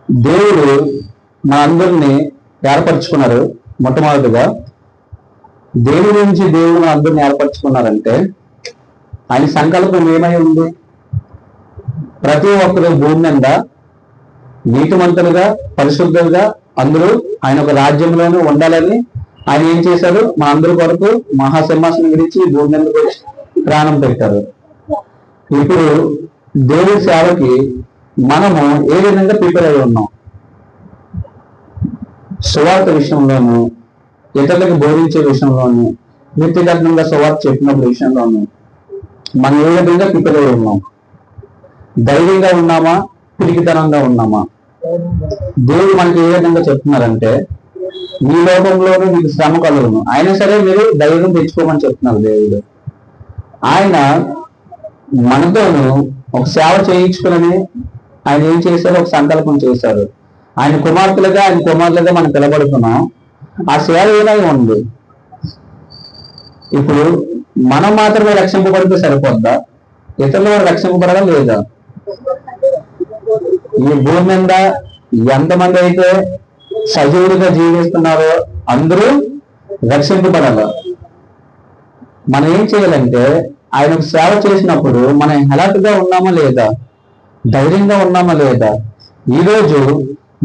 దేవుడు మన అందరినీ ఏర్పరచుకున్నారు. మొట్టమొదటిగా దేవుడి నుంచి దేవుడు మన అందరిని ఏర్పరచుకున్నారంటే ఆయన సంకల్పం ఏమై ఉంది? ప్రతి ఒక్కరు భూమి మీద నీతిమంతులుగా పరిశుద్ధులుగా అందరూ ఆయన ఒక రాజ్యంలోనే ఉండాలని ఆయన ఏం చేశారు? మన అందరి కొరకు మహాసింహాసనం గురించి భూమి మీద ప్రాణం పెట్టారు. ఇప్పుడు దేవుడి సేవకి మనము ఏ విధంగా ప్రిపేర్ అయి ఉన్నాం? సువార్త విషయంలోను, ఇతరులకు బోధించే విషయంలోను, వ్యక్తిగతంగా సువార్త చెప్పినప్పుడు విషయంలోను మనం ఏ విధంగా ప్రిపేర్ అయి ఉన్నాం? ధైర్యంగా ఉన్నామా? పిరికితనంగా ఉన్నామా? దేవుడు మనకి ఏ విధంగా చెప్తున్నారంటే ఈ లోకంలోనూ మీకు శ్రమ కలుగును, అయినా సరే మీరు ధైర్యం తెచ్చుకోమని చెప్తున్నారు దేవుడు. ఆయన మనతోను ఒక సేవ చేయించుకుని ఆయన ఏం చేశారు? ఒక సంకల్పం చేశారు. ఆయన కుమార్తెలుగా మనం పిలబడుతున్నాం. ఆ సేవ ఏమై ఉంది? ఇప్పుడు మనం మాత్రమే రక్షింపబడితే సరిపోద్దా? ఇతరులు రక్షింపబడడం లేదా? ఈ భూమి మీద ఎంతమంది అయితే సజీవుడిగా జీవిస్తున్నారో అందరూ రక్షింపబడాలి. మనం ఏం చేయాలంటే ఆయనకు సేవ చేసినప్పుడు మనం హెలాట్గా ఉన్నామా లేదా? ధైర్యంగా ఉన్నామా లేదా? ఈరోజు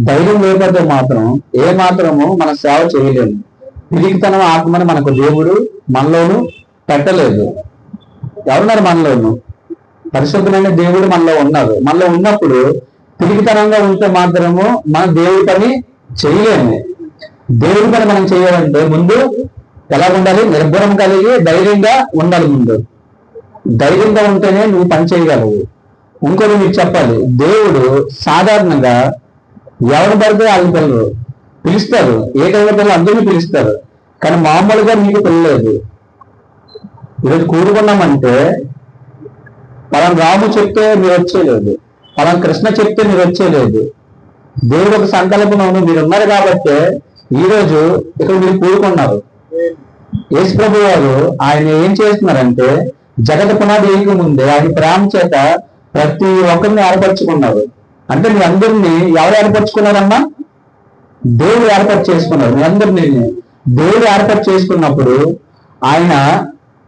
ధైర్యం లేకపోతే మాత్రం ఏ మాత్రము మన సేవ చేయలేము. పిరికితనం ఆత్మని మనకు దేవుడు మనలోను పెట్టలేదు. ఎవరున్నారు మనలోను? పరిశుద్ధమైన దేవుడు మనలో ఉన్నారు. మనలో ఉన్నప్పుడు పిరికితనంగా ఉంటే మాత్రము మన దేవుడి పని చేయలేము. దేవుడి పని మనం చేయాలంటే ముందు ఎలా ఉండాలి? నిర్భరం కలిగి ధైర్యంగా ఉండాలి. ముందు ధైర్యంగా ఉంటేనే నువ్వు పని చేయగలవు. ఇంకోటి మీకు చెప్పాలి, దేవుడు సాధారణంగా ఎవరు పడితే వాళ్ళని పిలుస్తారు. ఏ టైంలో పిల్లలు అందరినీ పిలుస్తారు, కానీ మామూలుగా మీకు పిల్లలేదు. ఈరోజు కూడుకున్నామంటే పలానా రాము చెప్తే మీరు వచ్చేలేదు, పలానా కృష్ణ చెప్తే మీరు వచ్చేలేదు. దేవుడు ఒక సంకల్పం మీరు ఉన్నారు కాబట్టి ఈరోజు ఇక్కడ మీరు కూడుకున్నారు. యేసు ప్రభు వారు ఆయన ఏం చేస్తున్నారంటే జగత పునాది వేయక ముందే ఆయన ప్రేమ చేత ప్రతి ఒక్కరిని ఏర్పరచుకున్నారు. అంటే మీ అందరినీ ఎవరు ఏర్పరచుకున్నారమ్మా? దేవుడు ఏర్పాటు చేసుకున్నారు. మీ అందరినీ దేవుడు ఏర్పాటు చేసుకున్నప్పుడు ఆయన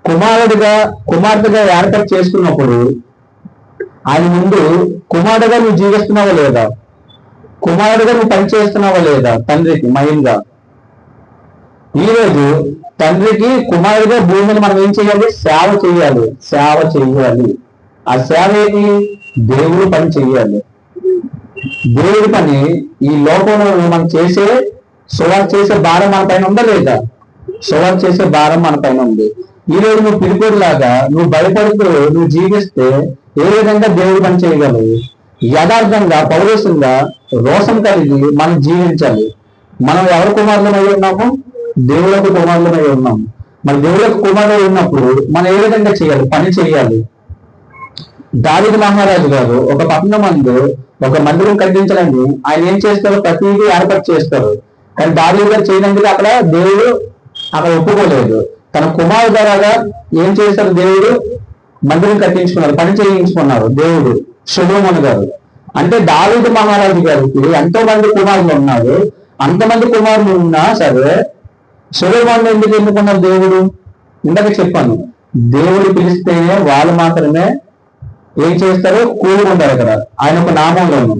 కుమార్తెగా ఏర్పాటు చేసుకున్నప్పుడు ఆయన ముందు కుమారుడుగా నువ్వు జీవిస్తున్నావా లేదా? కుమారుడుగా నువ్వు పనిచేస్తున్నావా లేదా? తండ్రికి మయంగా ఈరోజు తండ్రికి కుమారుడిగా భూమిని మనం ఏం చేయాలి? సేవ చేయాలి. ఆ సేవ ఏది? దేవుడు పని చేయాలి. దేవుడి పని ఈ లోకంలో మనం సువార్త చేసే భారం మన పైన ఉందా లేదా? సువార్త చేసే భారం మన పైన ఉంది. ఈ రోజు నువ్వు పిలిపోడులాగా నువ్వు భయపడుతూ నువ్వు జీవిస్తే ఏ విధంగా దేవుడు పని చేయగలవు? యథార్థంగా పౌరుషంగా రోషం కలిగి మనం జీవించాలి. మనం ఎవరి కుమారులమై ఉన్నాము? దేవులకు కుమారులమై ఉన్నాము. మరి దేవులకు కుమారులు ఉన్నప్పుడు మనం ఏ విధంగా చేయాలి? పని చేయాలి. దావీదు మహారాజు గారు ఒక పట్టణం మందు ఒక మందిరం కట్టించాలని ఆయన ఏం చేస్తారు? ప్రతిదీ ఏర్పాటు చేస్తారు. కానీ దావీదు గారు చేయడానికి అక్కడ దేవుడు ఒప్పుకోలేదు. తన కుమారు ద్వారా ఏం చేస్తారు? దేవుడు మందిరం కట్టించుకున్నారు, పని చేయించుకున్నారు దేవుడు. సొలొమోను గారు అంటే దావీదు మహారాజు గారికి ఎంతో మంది కుమారులు ఉన్నారు. అంతమంది కుమారులు ఉన్నా సరే సొలొమోను ఎందుకు ఎన్నుకున్నారు దేవుడు? ఇందాక చెప్పాను, దేవుడు పిలిస్తేనే వాళ్ళు మాత్రమే ఏం చేస్తారు? కూడుకుంటారు. అక్కడ ఆయన ఒక నామంలోను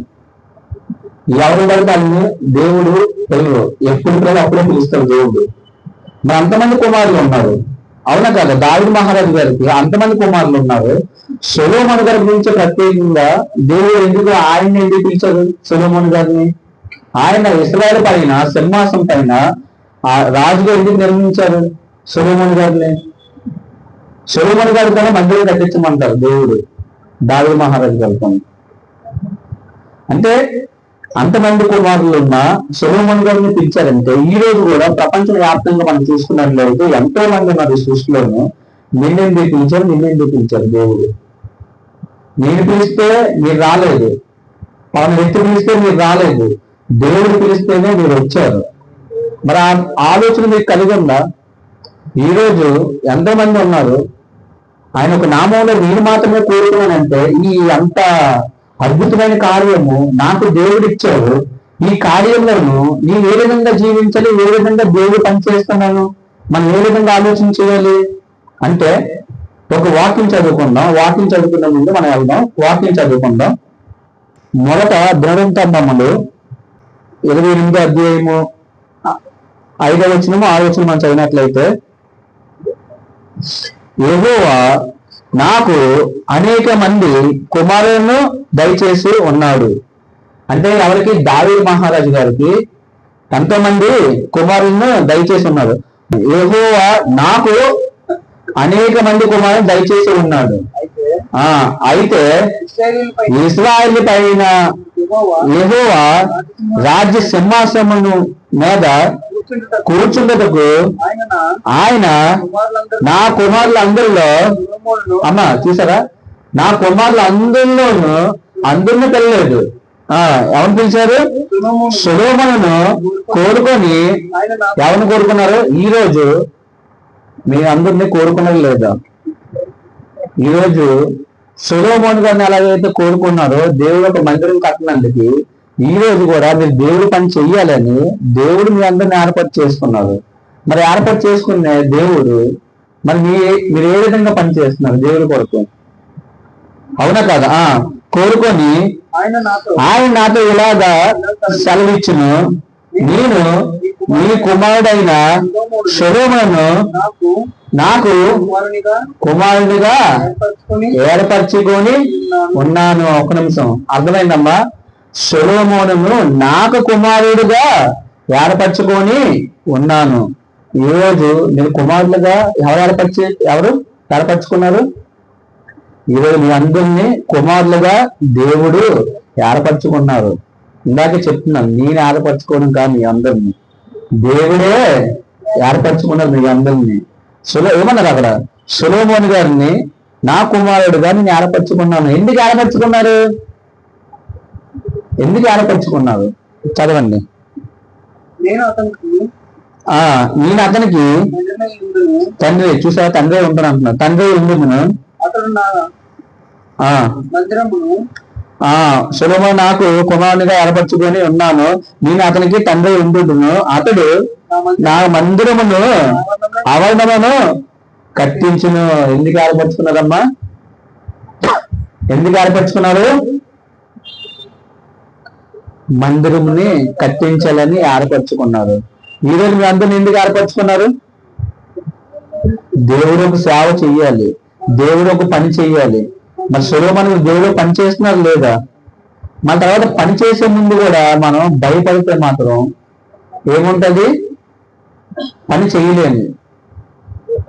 ఎవరు పడితే అన్ని దేవుడు పిల్లలు ఎప్పుడు పిల్లలు అప్పుడే పిలుస్తారు దేవుడు. మరి అంతమంది కుమారులు ఉన్నారు, అవునా కదా? దావీదు మహారాజు గారికి అంతమంది కుమారులు ఉన్నారు. సొలొమోను గారి గురించి ప్రత్యేకంగా దేవుడు ఆయన్ని ఎందుకు పిలిచారు? సొలొమోను గారిని ఆయన ఇశ్రాయేలు పైన సింహాసనం పైన రాజుగా ఎందుకు నిర్మించారు? సొలొమోను గారిని గారి పైన మందిరం కట్టించమంటారు దేవుడు దావీదు మహారాజు గారితో. అంటే అంతమంది కుమారులు ఉన్న సొలొమోను గారిని పిలిచారంటే ఈ రోజు కూడా ప్రపంచ వ్యాప్తంగా మనం చూసుకున్నట్లయితే ఎంతో మంది ఉన్నారు సృష్టిలోను. నిన్నెందుకు పిలిచారు దేవుడు? నేను పిలిస్తే మీరు రాలేదు, పవన్ వ్యక్తి పిలిస్తే మీరు రాలేదు, దేవుడు పిలిస్తేనే మీరు వచ్చారు. మరి ఆ ఆలోచన మీకు కలిగి ఉందా? ఈరోజు ఎంతో మంది ఉన్నారు. ఆయన ఒక నామంలో నేను మాత్రమే కోరుకున్నానంటే ఈ అంత అద్భుతమైన కార్యము నాకు దేవుడు ఇచ్చావు. ఈ కార్యంలోను నీవు ఏ విధంగా జీవించాలి, ఏ విధంగా దేవుడు పనిచేస్తున్నాను, మనం ఏ విధంగా ఆలోచన చేయాలి అంటే ఒక వాక్యం చదువుకుందాం. వాక్యం చదువుకునే ముందు మనం వెళ్దాం. వాక్యం చదువుకుందాం. మొదట దినవృత్తాంతములు 28వ అధ్యాయము 5వ వచనము 6వ వచనం మనం చదివినట్లయితే, యెహోవా నాకు అనేక మంది కుమారులను దయచేసి ఉన్నాడు. అంటే ఎవరికి? దావీదు మహారాజు గారికి ఎంతోమంది కుమారులను దయచేసి ఉన్నారు. యెహోవా నాకు అనేక మంది కుమారులను దయచేసి ఉన్నాడు. అయితే ఇశ్రాయేలు పైన యెహోవా రాజ్య సింహాసనము మీద కూర్చుండటకు ఆయన నా కుమారులందరిలో చూసారా, నా కుమారులందరిలోనూ అందరిని పిలలేదు. ఎవరిని పిలిచారు? సొలొమోనును కోరుకొని. ఎవరిని కోరుకున్నారు? ఈ రోజు మీ అందరినీ కోరుకున్నది లేదా? ఈరోజు సొలొమోను గారిని ఎలాగైతే కోరుకున్నారో దేవుడు ఒక మందిరం కట్టడానికి, ఈ రోజు కూడా మీరు దేవుడు పని చెయ్యాలని దేవుడు మీ అందరిని ఏర్పాటు చేసుకున్నారు. మరి ఏర్పాటు చేసుకునే దేవుడు మరి మీరు ఏ విధంగా పని చేస్తున్నారు దేవుడి కొరకు? అవునా కదా? కోరుకొని ఆయన నాతో ఇలాగా సెలవిచ్చును, నేను నీ కుమారుడైన సొలొమోనును నాకు కుమారునిగా ఏర్పరచుకొని ఉన్నాను. ఒక నిమిషం, అర్థమైందమ్మా? సొలొమోనును నాకు కుమారుడుగా ఏర్పరచుకొని ఉన్నాను. ఈ రోజు నేను కుమారులుగా ఎవరు ఏర్పరచుకున్నారు? ఈరోజు మీ అందరినీ కుమారులుగా దేవుడు ఏర్పరచుకున్నారు. ఇందాకే చెప్తున్నాను, నేను ఏర్పరచుకోవడం కాదు, మీ అందరినీ దేవుడే ఏర్పరచుకున్నారు. మీ అందరినీ ఏమన్నారు అక్కడ? సొలొమోను గారిని నా కుమారుడుగా నేను ఏర్పరచుకున్నాను. ఎందుకు ఏర్పరచుకున్నారు? ఎందుకు ఏర్పరచుకున్నారు? చదవండి. నేను అతనికి తండ్రి. చూసారా, తండ్రి ఉంటాను అంటున్నారు. తండ్రి ఉండును. సొలొమోను నాకు కుమారునిగా ఏర్పరచుకొని ఉన్నాను, నేను అతనికి తండ్రి ఉండును. అతడు నా మందిరమును ఆవరణమును కట్టించును. ఎందుకు ఏర్పరచుకున్నారమ్మా? ఎందుకు ఏర్పరచుకున్నారు? మందిరముని కట్టించాలని ఏర్పరచుకున్నారు. ఈరోజు మీ అందరిని ఎందుకు ఏర్పరచుకున్నారు? దేవుడు ఒక సేవ చెయ్యాలి, దేవుడు ఒక పని చెయ్యాలి. మరి సొలొమోను దేవుడు పని చేస్తున్నారు లేదా? మన తర్వాత పని చేసే ముందు కూడా మనం భయపడితే మాత్రం ఏముంటది? పని చేయలేము.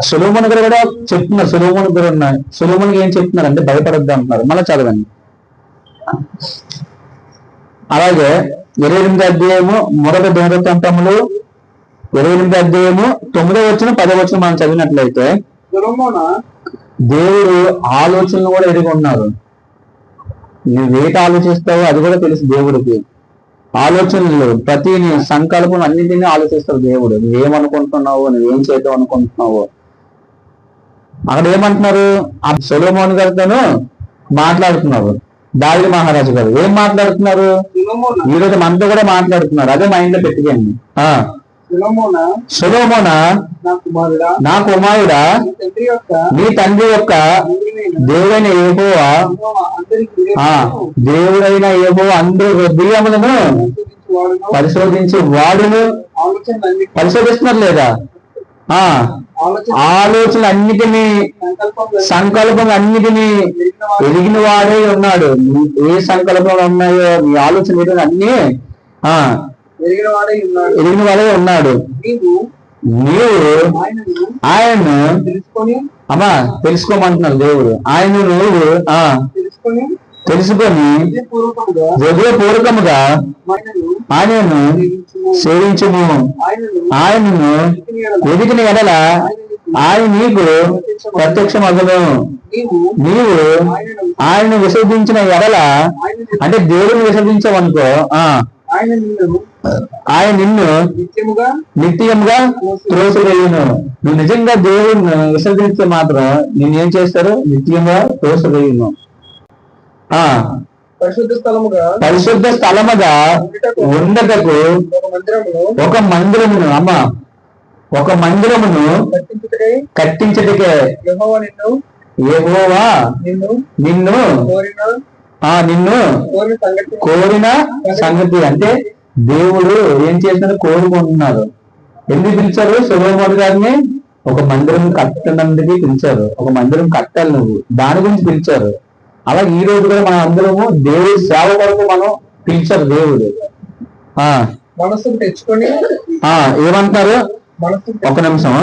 సొలొమోను గారు కూడా చెప్తున్నారు, సొలొమోను గారు ఉన్నాయి. సొలొమోనుకి ఏం చెప్తున్నారు అంటే భయపడద్దు అంటున్నారు. మళ్ళీ చదవండి. అలాగే 28వ అధ్యాయము మొదటి దినవృత్తాంతములు 28వ అధ్యాయము 9వ వచనం 10వ వచనం మనం చదివినట్లయితే, దేవుడు ఆలోచనలు కూడా ఎరిగి ఉన్నారు. నువ్వు వేట ఆలోచిస్తావో అది కూడా తెలుసు దేవుడికి. ఆలోచనలు ప్రతి సంకల్పం అన్నింటినీ ఆలోచిస్తావు దేవుడు. నువ్వేమనుకుంటున్నావో, నువ్వేం చేద్దాం అనుకుంటున్నావో. అక్కడ ఏమంటున్నారు? ఆ సొలొమోను గారితోనూ మాట్లాడుతున్నారు. దావీదు మహారాజు గారు ఏం మాట్లాడుతున్నారు? ఈరోజు మనతో కూడా మాట్లాడుతున్నారు. అదే మైండ్ లో పెట్టుకోండి. సొలొమోనా నా కుమారుడా, నీ తండ్రి యొక్క దేవుడైన యెహోవా అందరి హృదయములను పరిశోధించి వాడును. పరిశోధిస్తున్నారు లేదా? ఆలోచనలు అన్నిటినీ, సంకల్పం అన్నిటినీ ఎరిగిన వాడే ఉన్నాడు. ఏ సంకల్పాలు ఉన్నాయో మీ ఆలోచన అన్ని ఎరిగిన వాడే ఉన్నాడు. నీవు ఆయన్ను తెలుసుకోమంటున్నారు దేవుడు. ఆయన నువ్వు తెలుసుకొని హృదయపూర్వకముగా ఆయనను సేవించుము. ఆయనను వెతికిన ఎడల ఆయన నీకు ప్రత్యక్షమగును. నీవు ఆయనను విసర్జించిన ఎడల, అంటే దేవుడిని విసర్జించవనుకో, ఆయన నిన్ను నిత్యముగా త్రోసివేయును. నువ్వు నిజంగా దేవుడిని విసర్జిస్తే మాత్రం నిన్ను ఏం చేస్తారు? నిత్యంగా త్రోసివేయును. పరిశుద్ధ స్థలముగా ఉండటకు ఒక మందిరమును ఒక మందిరమును కట్టించుటకే యెహోవా నిన్ను కోరిన సంగతి. అంటే దేవుడు ఏం చేసినారు, కోరుకుంటున్నారు. ఎందుకు పిలిచారు సొలొమోను గారిని? ఒక మందిరం కట్టడానికి పిలిచారు. ఒక మందిరం కట్టాలి నువ్వు, దాని గురించి పిలిచారు. అలా ఈ రోజు కూడా మనం అందరము దేవుడి సేవ కొరకు మనం పిలిచారు దేవుడు. మనసుకు తెచ్చుకొని ఏమంటారు, ఒక నిమిషం.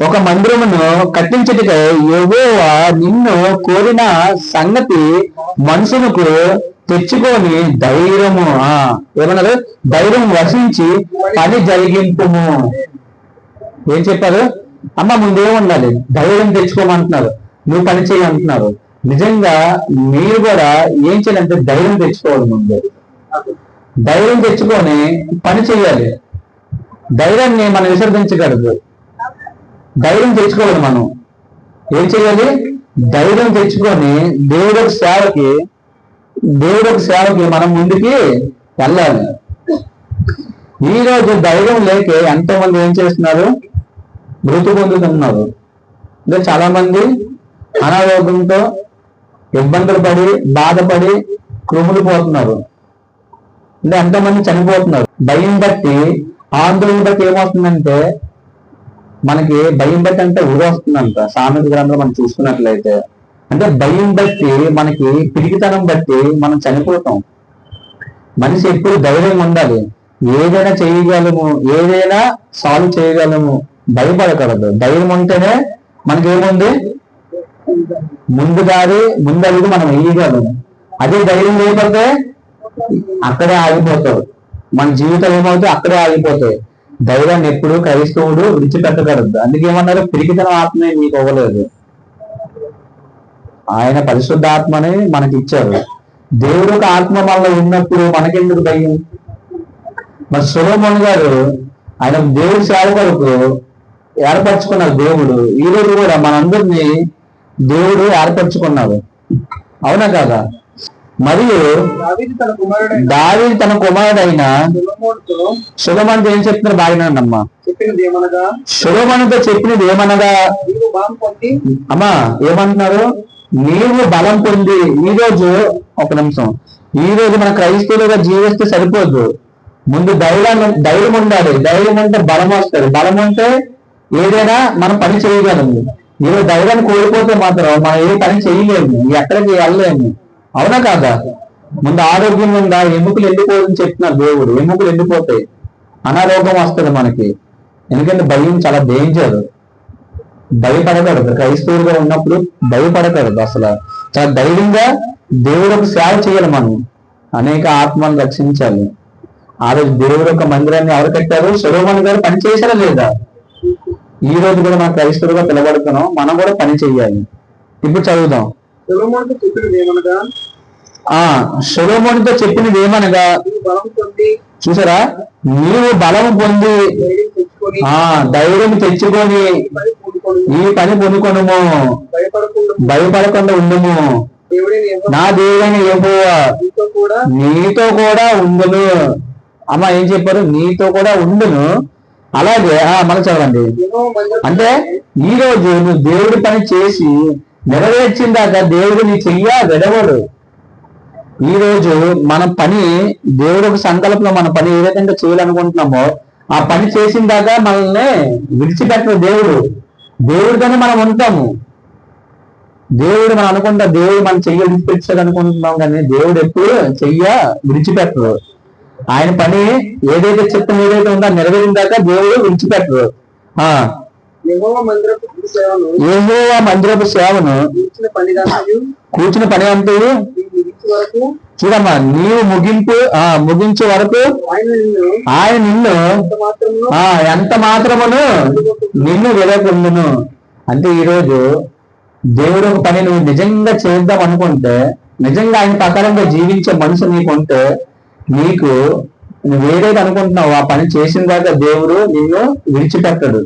ఒక మందిరమును కట్టించుటకై యెహోవా నిన్ను కోరిన సంగతి మనసునకు తెచ్చుకొని ధైర్యము ఏమన్నారు, ధైర్యం వసించి పని జరిగింపుము. ఏం చెప్పారు? ముందేముండాలి, ధైర్యం తెచ్చుకోమంటున్నారు, నువ్వు పని చేయంటున్నారు. నిజంగా మీరు కూడా ఏం చేయాలంటే ధైర్యం తెచ్చుకోవాలి. ముందు ధైర్యం తెచ్చుకొని పని చేయాలి. ధైర్యాన్ని మనం విసర్జించగలదు. ధైర్యం తెచ్చుకోవాలి. మనం ఏం చేయాలి? ధైర్యం తెచ్చుకొని దేవుడి సేవకి మనం ముందుకి వెళ్ళాలి. ఈ రోజు ధైర్యం లేక ఎంతో మంది ఏం చేస్తున్నారు, మృతి పొందుతున్నారు. అంటే చాలా మంది అనారోగ్యంతో ఇబ్బందులు పడి బాధపడి క్రూములు పోతున్నారు. అంటే ఎంతోమంది చనిపోతున్నారు. భయం బట్టి, ఆందోళన బట్టి ఏమవుతుందంటే, మనకి భయం బట్టి అంటే ఊరు వస్తుందంట. సామెత గ్రంథంలో మనం చూసుకున్నట్లయితే, అంటే భయం బట్టి, మనకి పిరికితనం బట్టి మనం చనిపోతాం. మనిషి ఎప్పుడు ధైర్యం ఉండాలి. ఏదైనా చేయగలము, ఏదైనా సాల్వ్ చేయగలము, భయపడకూడదు. ధైర్యం ఉంటేనే మనకేముంది, ముందు అడుగు మనం వేయగలము. అదే ధైర్యం లేకపోతే అక్కడే ఆగిపోతావు. మన జీవితం ఏమవుతుంది, అక్కడే ఆగిపోతాయి. ధైర్యాన్ని ఎప్పుడు క్రైస్తవుడు విడిచిపెట్టకూడదు. అందుకేమన్నారు, పిరికితనం ఆత్మే మీకు ఇవ్వలేదు, ఆయన పరిశుద్ధ ఆత్మని మనకి ఇచ్చారు. దేవుడు ఒక ఆత్మ వల్ల ఉన్నప్పుడు మనకెందుకు భయం? మరి సొలొమోను గారు ఆయన దేవుడి సేవ కొరకు ఏర్పరచుకున్నారు దేవుడు. ఈ రోజు కూడా మనందరినీ దేవుడు ఏర్పరచుకున్నాడు. అవునా కాదా? మరియు దావీదు తన కుమారుడైన సొలొమోనుతో ఏం చెప్తున్నారు? బాగినానమ్మా, సొలొమోనుతో చెప్పినది ఏమనగా, ఏమంటున్నారు? నీవు బలం పొంది. ఈ రోజు ఒక నిమిషం, ఈ రోజు మన క్రైస్తవులుగా జీవిస్తే సరిపోదు. ముందు ధైర్యం ఉండాలి. ధైర్యం అంటే బలం వస్తుంది. బలం అంటే ఏదైనా మనం పని చేయగలము. ఈరోజు ధైర్యాన్ని కోల్పోతే మాత్రం మనం ఏ పని చేయలేము, ఎక్కడికి వెళ్ళలేము. అవునా కాదా? ముందు ఆరోగ్యం ఉందా, ఎముకలు ఎండిపోదని చెప్తున్నారు దేవుడు. ఎముకలు ఎండిపోతాయి, అనారోగ్యం వస్తుంది మనకి. ఎందుకంటే భయం చాలా డేంజర్. భయపడకూడదు. క్రైస్తవులుగా ఉన్నప్పుడు భయపడకూడదు. అసలు చాలా ధైర్యంగా దేవుడికి సేవ చేయాలి. మనం అనేక ఆత్మలను రక్షించాలి. ఆ రోజు దేవుడు ఒక మందిరాన్ని ఎవరు కట్టారు? సొలొమోను గారు పని చేశారా లేదా? ఈ రోజు కూడా మన క్రైస్తవులుగా పిలబడుతున్నాం, మనం కూడా పని చేయాలి. ఇప్పుడు చదువుదాం. సొలొమోనుతో చెప్పినది ఏమనగా, చూసారా, నీవు బలం పొంది ధైర్యం తెచ్చుకొని ఈ పని పొందుకొనుము, భయపడకుండా ఉండుము. నా దేవుడైన యెహోవా నీతో కూడా ఉండును. ఏం చెప్పారు? నీతో కూడా ఉండును. అలాగే మనం చదవండి. అంటే ఈ రోజు నువ్వు దేవుడి పని చేసి నెరవేర్చిందాక దేవుడు నీ చెయ్య విడవడు. ఈ రోజు మన పని, దేవుడు ఒక సంకల్పంలో మన పని ఏ విధంగా చేయాలనుకుంటున్నామో ఆ పని చేసిన దాకా మనల్ని విడిచిపెట్టరు దేవుడు. దేవుడితోనే మనం ఉంటాము. దేవుడు మనం అనుకుంటా, దేవుడు మనం చెయ్య విడిచిపెట్టాడు అనుకుంటున్నాం, కానీ దేవుడు ఎప్పుడు చెయ్య విడిచిపెట్టరు. ఆయన పని ఏదైతే చిత్తం ఏదైతే ఉందో నెరవేరిన దాకా దేవుడు విడిచిపెట్టరు. యెహోవా మందిరపు సేవను కూర్చుని పని అంటూ చూడమ్మా, నీవు ముగించే వరకు ఆయన నిన్ను ఎంత మాత్రమును నిన్ను విడకుండును. అంటే ఈరోజు దేవుడు ఒక పని నువ్వు నిజంగా చేద్దాం అనుకుంటే, నిజంగా ఆయన ప్రకారంగా జీవించే మనసు నీకుంటే, నీకు నువ్వు ఏదైతే అనుకుంటున్నావు ఆ పని చేసిన దాకా దేవుడు నిన్ను విడిచిపెట్టడు.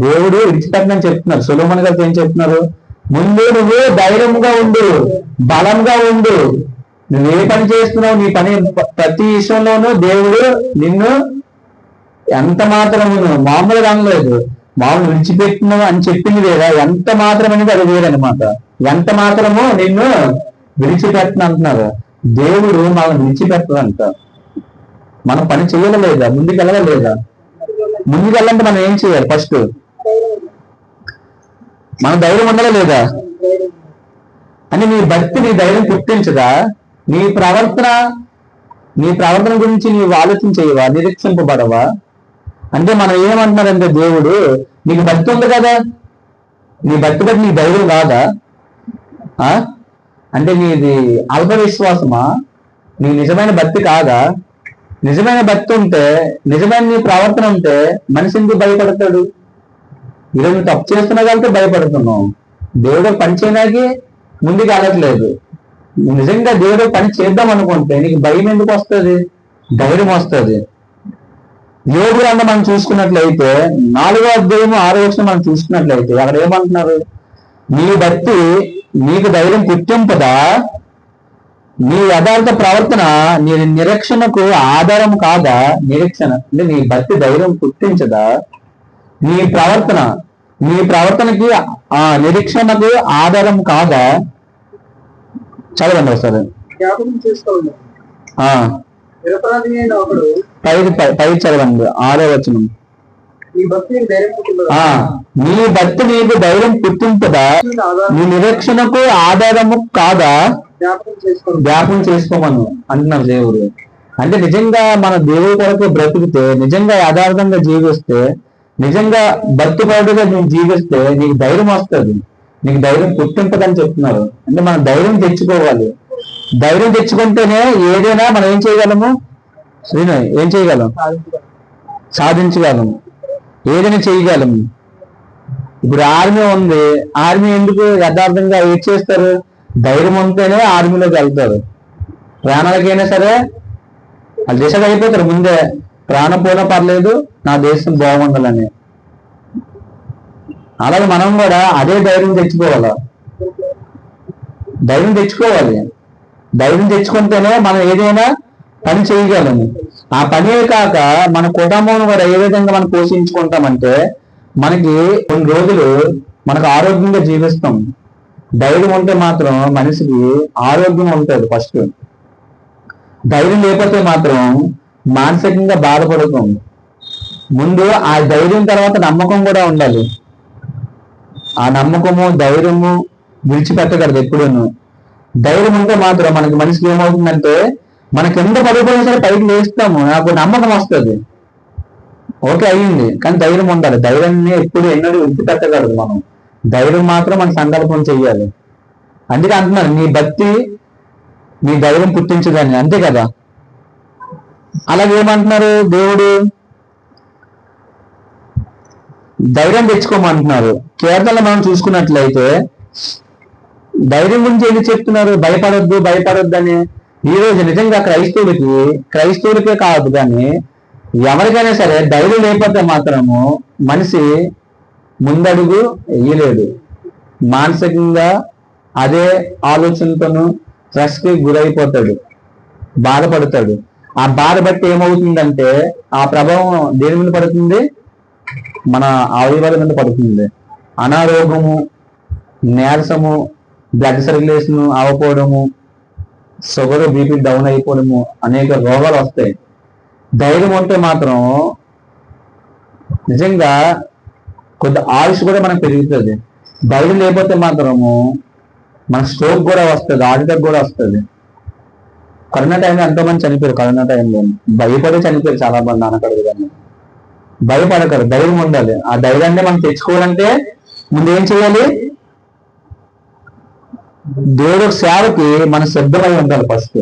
దేవుడు విడిచిపెట్టని చెప్తున్నారు. సొలొమోను గారు ఏం చెప్తున్నారు? ముందు నువ్వు ధైర్యంగా ఉండు, బలంగా ఉండు, నువ్వు ఏ పని చేస్తున్నావు, నీ పని ప్రతి విషయంలోనూ దేవుడు నిన్ను ఎంత మాత్రమును మామూలుగా అనలేదు, మామూలు విడిచిపెట్టినావు అని చెప్పింది లేదా, ఎంత మాత్రం అనేది అది వేరనమాట. ఎంత మాత్రము నిన్ను విడిచిపెట్టను అంటున్నారు. దేవుడు మనల్ని విడిచిపెట్టడంట. మనం పని చేయలేదా, ముందుకు వెళ్ళలేదా? ముందుకు వెళ్ళాలంటే మనం ఏం చేయాలి? ఫస్ట్ మన ధైర్యం ఉండాలా లేదా అని నీ భక్తి నీ ధైర్యం పుట్టించదా? నీ ప్రవర్తన గురించి నీవు ఆలోచన చేయవా? నిరీక్షింపబడవా? అంటే మనం ఏమంటున్నారంటే దేవుడు నీకు భక్తి ఉంది కదా, నీ భక్తి బట్టి నీ ధైర్యం కాదా? అంటే నీది అల్ప విశ్వాసమా? నీ నిజమైన భక్తి కాదా? నిజమైన భక్తి ఉంటే, నిజమైన నీ ప్రవర్తన ఉంటే మనిషి ఎందుకు భయపడతాడు? ఈరోజు నువ్వు తప్పు చేస్తున్నా కాబట్టి భయపడుతున్నావు. దేవుడు పని చేయడానికి ముందుకు వెళ్ళట్లేదు. నిజంగా దేవుడు పని చేద్దాం అనుకుంటే నీకు భయం ఎందుకు వస్తుంది? ధైర్యం వస్తుంది. యోగు గ్రంథం మనం చూసుకున్నట్లయితే 4వ అధ్యాయము 6వ వచనం మనం చూసుకున్నట్లయితే అక్కడ ఏమంటున్నారు? నీ భక్తి నీకు ధైర్యం పుట్టింపదా? నీ యథార్థ ప్రవర్తన నీ నిరీక్షణకు ఆధారం కాదా? నిరీక్షణ అంటే నీ భక్తి ధైర్యం పుట్టించదా? నీ ప్రవర్తనకి ఆ నిరీక్షణకు ఆధారం కాదా? చదవండి ఒకసారి. పై చదవండి 6వ వచనం. నీ భక్తి నీకు ధైర్యం పుట్టింపదా? నీ నిరీక్షణకు ఆధారము కాదా? జ్ఞాపకం చేసుకోమను అంటున్నారు దేవుడు. అంటే నిజంగా మన దేవుడి కొరకు బ్రతికితే, నిజంగా యథార్థంగా జీవిస్తే, నిజంగా భక్తిపరుడుగా నువ్వు జీవిస్తే నీకు ధైర్యం వస్తుంది. నీకు ధైర్యం పుట్టింపదని చెప్తున్నారు. అంటే మనం ధైర్యం తెచ్చుకోవాలి. ధైర్యం తెచ్చుకుంటేనే ఏదైనా మనం ఏం చేయగలము? శ్రీను ఏం చేయగలం? సాధించగలము. ఏదైనా చేయగలము. ఇప్పుడు ఆర్మీ ఉంది. ఆర్మీ ఎందుకు యథార్థంగా ఏం చేస్తారు? ధైర్యం ఉంటేనే ఆర్మీలోకి వెళ్తారు. ప్రాణాలకైనా సరే వాళ్ళు దిశగా అయిపోతారు. ముందే ప్రాణం పోయినా పర్లేదు, నా దేశం బాగుండాలని. అలాగే మనం కూడా అదే ధైర్యం తెచ్చుకోవాలి. ధైర్యం తెచ్చుకోవాలి. ధైర్యం తెచ్చుకుంటేనే మనం ఏదైనా పని చేయగలము. ఆ పనే కాక మన కుటుంబం కూడా ఏ విధంగా మనం పోషించుకుంటామంటే మనకి కొన్ని రోజులు మనకు ఆరోగ్యంగా జీవిస్తాం. ధైర్యం ఉంటే మాత్రం మనిషికి ఆరోగ్యం ఉంటుంది. ఫస్ట్ ధైర్యం లేకపోతే మాత్రం మానసికంగా బాధపడతాం. ముందు ఆ ధైర్యం తర్వాత నమ్మకం కూడా ఉండాలి. ఆ నమ్మకము ధైర్యము విడిచిపెట్టకూడదు ఎప్పుడూను. ధైర్యం ఉంటే మాత్రం మనకి మనిషికి ఏమవుతుందంటే మనకి ఎంత పడిపోయినా సరే పైకి లేస్తాము. నాకు నమ్మకం వస్తుంది. ఓకే అయ్యింది, కానీ ధైర్యం ఉండాలి. ధైర్యాన్ని ఎప్పుడు ఎన్నడూ విడిచిపెట్టకూడదు. మనం ధైర్యం మాత్రం మన సంకల్పం చెయ్యాలి. అందుకే అంటున్నారు నీ భక్తి నీ ధైర్యం పుట్టించదని. అంతే కదా. అలాగే ఏమంటున్నారు దేవుడు? ధైర్యం తెచ్చుకోమంటున్నారు. కీర్తనలో మనం చూసుకున్నట్లయితే ధైర్యం గురించి ఏది చెప్తున్నారు? భయపడొద్దు అని. ఈ రోజు నిజంగా క్రైస్తవులకే కాదు కానీ ఎవరికైనా సరే ధైర్యం లేకపోతే మాత్రము మనిషి ముందడుగు వేయలేడు. మానసికంగా అదే ఆలోచనతోనూ స్ట్రెస్కి గురైపోతాడు, బాధపడతాడు. ఆ బాధ బట్టి ఏమవుతుందంటే ఆ ప్రభావం దేని మీద పడుతుంది? మన అవయవాల మీద పడుతుంది. అనారోగ్యము, నీరసము, బ్లడ్ సర్క్యులేషన్ అవ్వకపోవడము, షుగర్ బీపీ డౌన్ అయిపోవడము, అనేక రోగాలు వస్తాయి. ధైర్యం ఉంటే మాత్రం నిజంగా కొద్ది ఆయుష్ కూడా మనకు పెరుగుతుంది. ధైర్యం లేకపోతే మాత్రము మన స్ట్రోక్ కూడా వస్తుంది, హార్ట్ అటాక్ కూడా వస్తుంది. కరోనా టైంలో ఎంతో మంది చనిపోయారు. కరోనా టైంలో భయపడి చనిపోయారు చాలా మంది. నాన్నకడుగు కానీ భయపడకరు, ధైర్యం ఉండాలి. ఆ ధైర్యాన్ని మనం తెచ్చుకోవాలంటే ముందు ఏం చేయాలి? దేవుడు సేవకి మన సిద్ధమై ఉండాలి. ఫస్ట్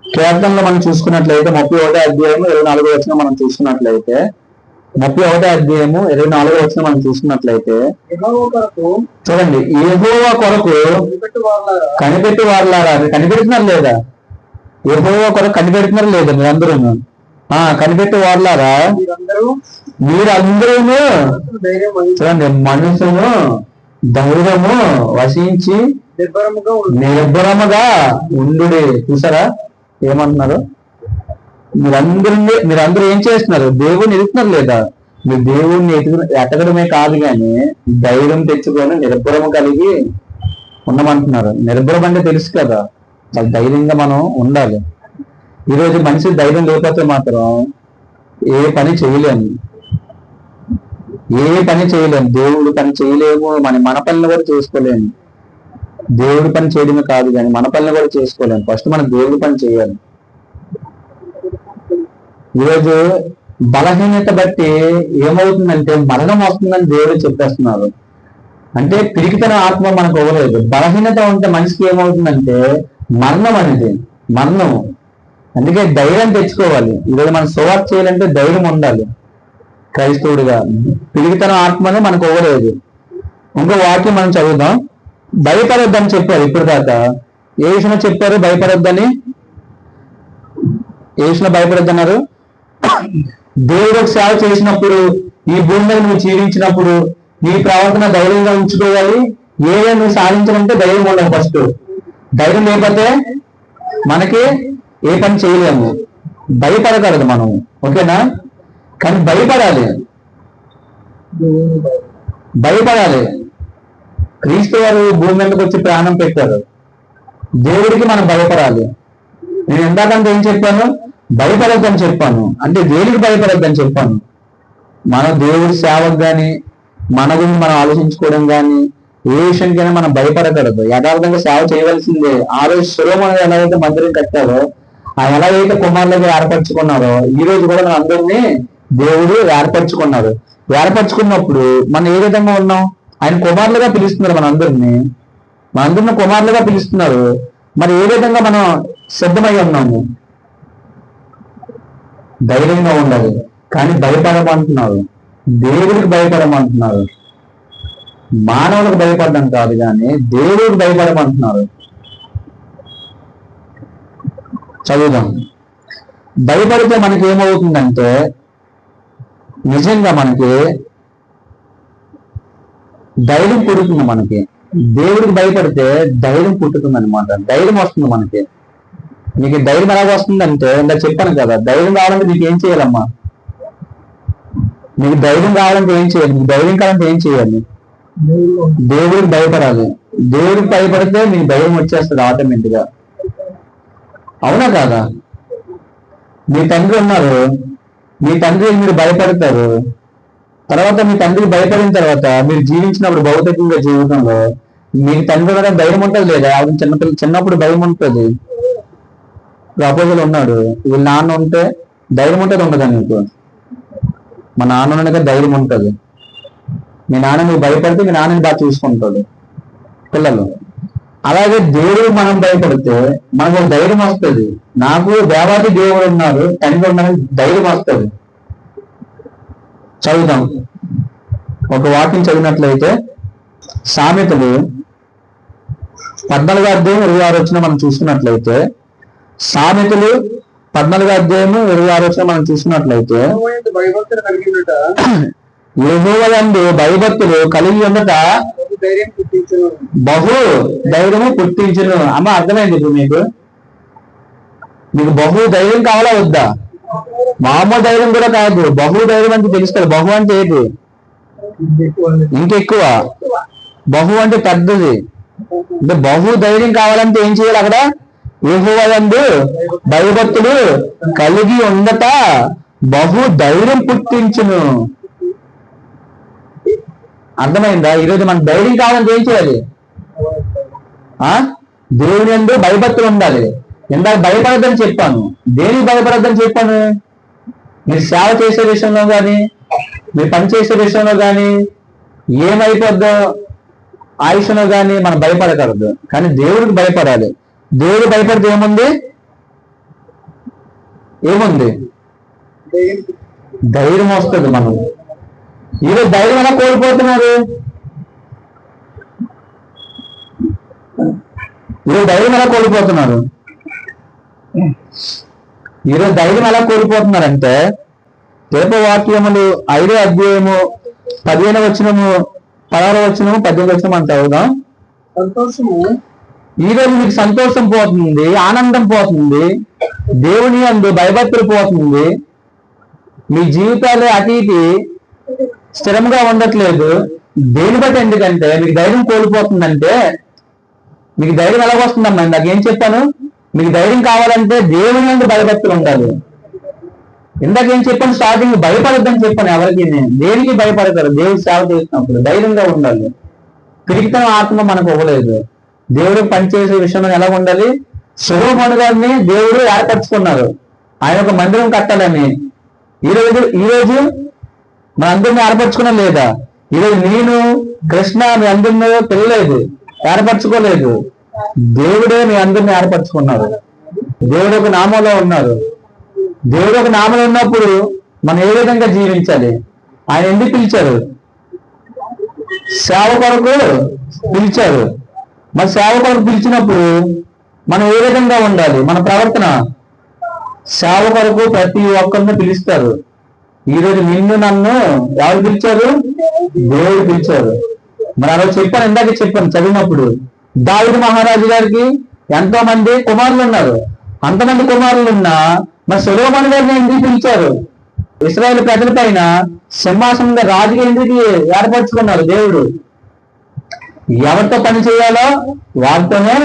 కీర్తనలో మనం చూసుకున్నట్లయితే 31వ అధ్యాయము 24వ వచనం మనం చూసుకున్నట్లయితే 31వ అధ్యాయము 24వ వచనం మనం చూసుకున్నట్లయితే చూడండి, యెహోవా కొరకు కనిపెట్టి వారలారా. కనిపెడుతున్నారు లేదా? యెహోవా కొరకు కనిపెడుతున్నారు లేదా? మీరందరూ కనిపెట్టి వారలారా, మీరందరూ చూడండి మనసును ధైర్యము వసించి నిర్భరముగా ఉండు. నిర్భరముగా ఉండుడి. చూసారా ఏమంటున్నారు? మీరందరూ ఏం చేస్తున్నారు? దేవుణ్ణి ఎదుగుతున్నారు లేదా? మీరు దేవుణ్ణి ఎతకడమే కాదు కానీ ధైర్యం తెచ్చుకొని నిర్భరము కలిగి ఉండమంటున్నారు. నిర్భరం అంటే తెలుసు కదా, చాలా ధైర్యంగా మనం ఉండాలి. ఈరోజు మనిషి ధైర్యం లేకపోతే మాత్రం ఏ పని చేయలేము. దేవుడు పని చేయలేము. మన పనులు కూడా చేసుకోలేము. దేవుడి పని చేయడమే కాదు కానీ మన పనులు కూడా చేసుకోలేము. ఫస్ట్ మనం దేవుడి పని చేయాలి. ఈరోజు బలహీనత బట్టి ఏమవుతుందంటే మరణం వస్తుందని దేవుడు చెప్పేస్తున్నారు. అంటే పిరికితన ఆత్మ మనకు ఇవ్వలేదు. బలహీనత ఉంటే మనిషికి ఏమవుతుందంటే మరణం. అందుకే ధైర్యం తెచ్చుకోవాలి. ఈరోజు మనం సువార్త చేయాలంటే ధైర్యం ఉండాలి. క్రైస్తవుడిగా పిరికితన ఆత్మని మనకు ఇవ్వలేదు. ఇంకో వాక్యం మనం చదువుదాం. భయపడొద్దని చెప్పారు. ఇప్పుడు దాకా ఏ విషయంలో చెప్పారు? భయపడొద్దని. ఏ విషయంలో భయపడొద్దన్నారు? దేవుడికి సేవ చేసినప్పుడు, ఈ భూమి మీద నువ్వు జీవించినప్పుడు నీ ప్రవర్తన ధైర్యంగా ఉంచుకోవాలి. ఏదో నువ్వు సాధించాలంటే ధైర్యం ఉండాలి. ఫస్ట్ ధైర్యం లేకపోతే మనకి ఏ పని చేయలేము. భయపడకూడదు మనం, ఓకేనా? కానీ భయపడాలి. క్రీస్తు వారు భూమి మీదకి వచ్చి ప్రాణం పెట్టారు. దేవుడికి మనం భయపడాలి. నేను ఎందాకంటే ఏం చెప్పాను? భయపడొద్దని చెప్పాను. అంటే దేనికి భయపడొద్దని చెప్పాను? మన దేవుడి సేవకు కానీ మన గురించి మనం ఆలోచించుకోవడం కానీ ఏ విషయంకైనా మనం భయపడకూడదు. యథార్థంగా సేవ చేయవలసిందే. ఆ రోజు సొలొమోను ఎలాగైతే మందిరం కట్టారో, ఆయన ఎలాగైతే కుమారులుగా ఏర్పరచుకున్నారో, ఈ రోజు కూడా మన అందరినీ దేవుడు ఏర్పరచుకున్నప్పుడు మనం ఏ విధంగా ఉన్నాం? ఆయన కుమారులుగా పిలుస్తున్నారు. మనందరినీ కుమారులుగా పిలుస్తున్నారు. మరి ఏ విధంగా మనం సిద్ధమై ఉన్నాము? ధైర్యంగా ఉండాలి. కానీ భయపడమంటున్నారు. దేవుడికి భయపడమంటున్నారు. మానవులకు భయపడడం కాదు కానీ దేవుడికి భయపడమంటున్నారు. చదువుదాం. భయపడితే మనకి ఏమవుతుందంటే నిజంగా మనకి ధైర్యం పుడుతుంది. మనకి దేవుడికి భయపడితే ధైర్యం పుట్టుతుంది అనమాట. ధైర్యం వస్తుంది మనకి. నీకు ధైర్యం ఎలాగ వస్తుందంటే ఇందా చెప్పాను కదా, ధైర్యం కావాలంటే నీకు ఏం చేయాలమ్మా? నీకు ధైర్యం కావాలంటే ఏం చేయాలి? నీకు ధైర్యం కావాలంటే ఏం చేయాలి? దేవుడికి భయపడాలి. దేవుడికి భయపడితే నీకు ధైర్యం వచ్చేస్తుంది ఆటోమేటిక్ గా. అవునా కాదా? మీ తండ్రి ఉన్నారు. మీ తండ్రికి మీరు భయపడతారు. తర్వాత మీ తండ్రికి భయపడిన తర్వాత మీరు జీవించినప్పుడు భౌతికంగా జీవితంలో మీకు తండ్రి కూడా ధైర్యం ఉంటుంది లేదా? చిన్నప్పుడు భయం ఉంటుంది. అపోజిల్ ఉన్నాడు, వీళ్ళ నాన్న ఉంటే ధైర్యం ఉంటుంది ఉండదా నీకు? మా నాన్న ఉండగా ధైర్యం ఉంటుంది. మీ నాన్న నువ్వు భయపడితే మీ నాన్నని బాగా చూసుకుంటాడు పిల్లలు. అలాగే దేవుడు మనం భయపడితే మనకు ధైర్యం వస్తుంది. నాకు దేవాది దేవుడు ఉన్నారు, తండ్రి ఉన్నారని ధైర్యం వస్తుంది. చదువుదాం. ఒక వాక్యం చదివినట్లయితే సామెతలు 14:26 మనం చూసుకున్నట్లయితే, సామెతలు 14:26 మనం చూసుకున్నట్లయితే, యెహోవాయందు భయభక్తులు కలిగి ఉండట బహు ధైర్యము పుట్టించును. అమ్మ అర్థమైంది ఇప్పుడు మీకు? బహు ధైర్యం కావాలా వద్దా? మామూలు ధైర్యం కూడా కాదు, బహు ధైర్యం అంటే తెలుసుకోవాలి. బహు అంటే ఏంటి? ఇంకెక్కువ. బహు అంటే పెద్దది. అంటే బహు ధైర్యం కావాలంటే ఏం చేయాలి? అక్కడ యెహోవాయందు భయభక్తులు కలిగి ఉండట బహు ధైర్యం పుట్టించును. అర్థమైందా? ఈరోజు మనకు ధైర్యం కావాలంటే ఏం చేయాలి? దేవుని యందు భయభక్తులు ఉండాలి. ఇందాక భయపడద్దని చెప్పాను. దేనికి భయపడద్దని చెప్పాను? మీరు సేవ చేసే విషయంలో కానీ మీరు పని చేసే విషయంలో కానీ ఏమైపోద్దో ఆ విషయంలో కానీ మనం భయపడకూడదు. కానీ దేవుడికి భయపడాలి. దేవుడు భయపడితే ఏముంది? ధైర్యం వస్తుంది. మనం ఈరోజు ధైర్యం ఎలా కోల్పోతున్నారు? ఈరోజు ధైర్యం ఎలా కోల్పోతున్నారు? ఈరోజు ధైర్యం ఎలా కోల్పోతున్నారంటే, వాక్యములు 5వ అధ్యాయము 15వ వచనము 16వ వచనము 18వ వచనం మనం చదువుదాం. ఈ రోజు మీకు సంతోషం పోతుంది, ఆనందం పోతుంది, దేవుని యందు భయభక్తులు పోతుంది, మీ జీవితాలు అటు ఇటు స్థిరంగా ఉండట్లేదు. దేని బట్టి? ఎందుకంటే మీకు ధైర్యం కోల్పోతుందంటే, మీకు ధైర్యం ఎలాగొస్తుందమ్మా? నాకేం చెప్పాను? మీకు ధైర్యం కావాలంటే దేవుని యందు భయభక్తులు ఉండాలి. ఇందాకేం చెప్పాను? స్టార్టింగ్ భయపడద్దని చెప్పాను. ఎవరికి? దేనికి భయపడతారు? దేవుడు సేవ చేసినప్పుడు ధైర్యంగా ఉండాలి. పిరికితనం ఆత్మ మనకు ఇవ్వలేదు. దేవుడు పనిచేసే విషయంలో ఎలా ఉండాలి? సొలొమోను గారిని దేవుడు ఏర్పరచుకున్నారు, ఆయన ఒక మందిరం కట్టాలని. ఈరోజు మన అందరినీ ఏర్పరచుకున్నా లేదా? ఈరోజు నేను కృష్ణ మీ అందరినీ తెలియలేదు, ఏర్పరచుకోలేదు. దేవుడే మీ అందరినీ ఏర్పరచుకున్నారు. దేవుడు ఒక నామంలో ఉన్నారు. దేవుడు ఒక నామంలో ఉన్నప్పుడు మనం ఏ విధంగా జీవించాలి? ఆయన ఎందుకు పిలిచారు? సేవ కొరకు పిలిచారు. మరి సేవ కొరకు పిలిచినప్పుడు మనం ఏ విధంగా ఉండాలి? మన ప్రవర్తన. సేవ కొరకు ప్రతి ఒక్కరిని పిలుస్తారు. ఈరోజు నిన్ను నన్ను ఎవరు పిలిచారు? దేవుడు పిలిచారు. మరి అలా చెప్పాను, ఇందాక చెప్పాను చదివినప్పుడు. దావీదు మహారాజు గారికి ఎంతో మంది కుమారులు ఉన్నారు. అంతమంది కుమారులు ఉన్నా మరి సొలొమోను గారిని ఎందుకు పిలిచారు? ఇశ్రాయేలు ప్రజల పైన సింహాసనంగా రాజుగా ఎందుకు ఏర్పరచుకున్నారు దేవుడు? ఎవరితో పని చేయాలో వారితోనే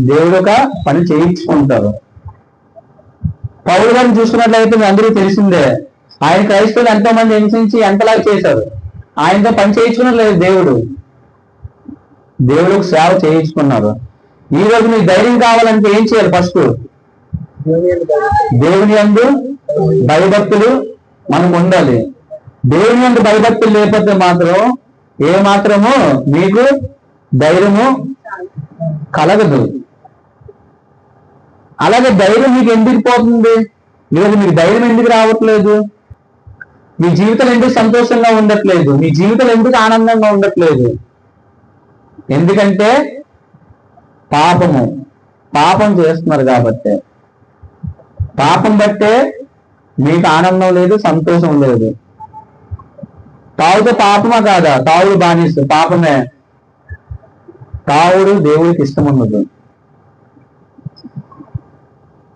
దేవుడు ఒక పని చేయించుకుంటారు. పౌలు గారిని చూసుకున్నట్లయితే మీ అందరికీ తెలిసిందే, ఆయన క్రైస్తవులు ఎంతో మంది హింసించి ఎంతలాగా చేశారు. ఆయనతో పని చేయించుకున్నట్లేదు దేవుడు. దేవుడికి సేవ చేయించుకున్నారు. ఈ రోజు మీకు ధైర్యం కావాలంటే ఏం చేయాలి? ఫస్ట్ దేవుని యందు భయభక్తులు మనకు ఉండాలి. దేవుని యందు భయభక్తులు లేకపోతే మాత్రం ఏ మాత్రము మీకు ధైర్యము కలగదు. అలాగే ధైర్యం మీకు ఎందుకు పోతుంది? ఈరోజు మీకు ధైర్యం ఎందుకు రావట్లేదు? మీ జీవితం ఎందుకు సంతోషంగా ఉండట్లేదు? మీ జీవితం ఎందుకు ఆనందంగా ఉండట్లేదు? ఎందుకంటే పాపం చేస్తున్నారు కాబట్టి. పాపం బట్టే మీకు ఆనందం లేదు, సంతోషం లేదు. తావుతో పాపమా కాదా? తావుడు బానిస పాపమే. తావుడు దేవుడికి ఇష్టం ఉండదు.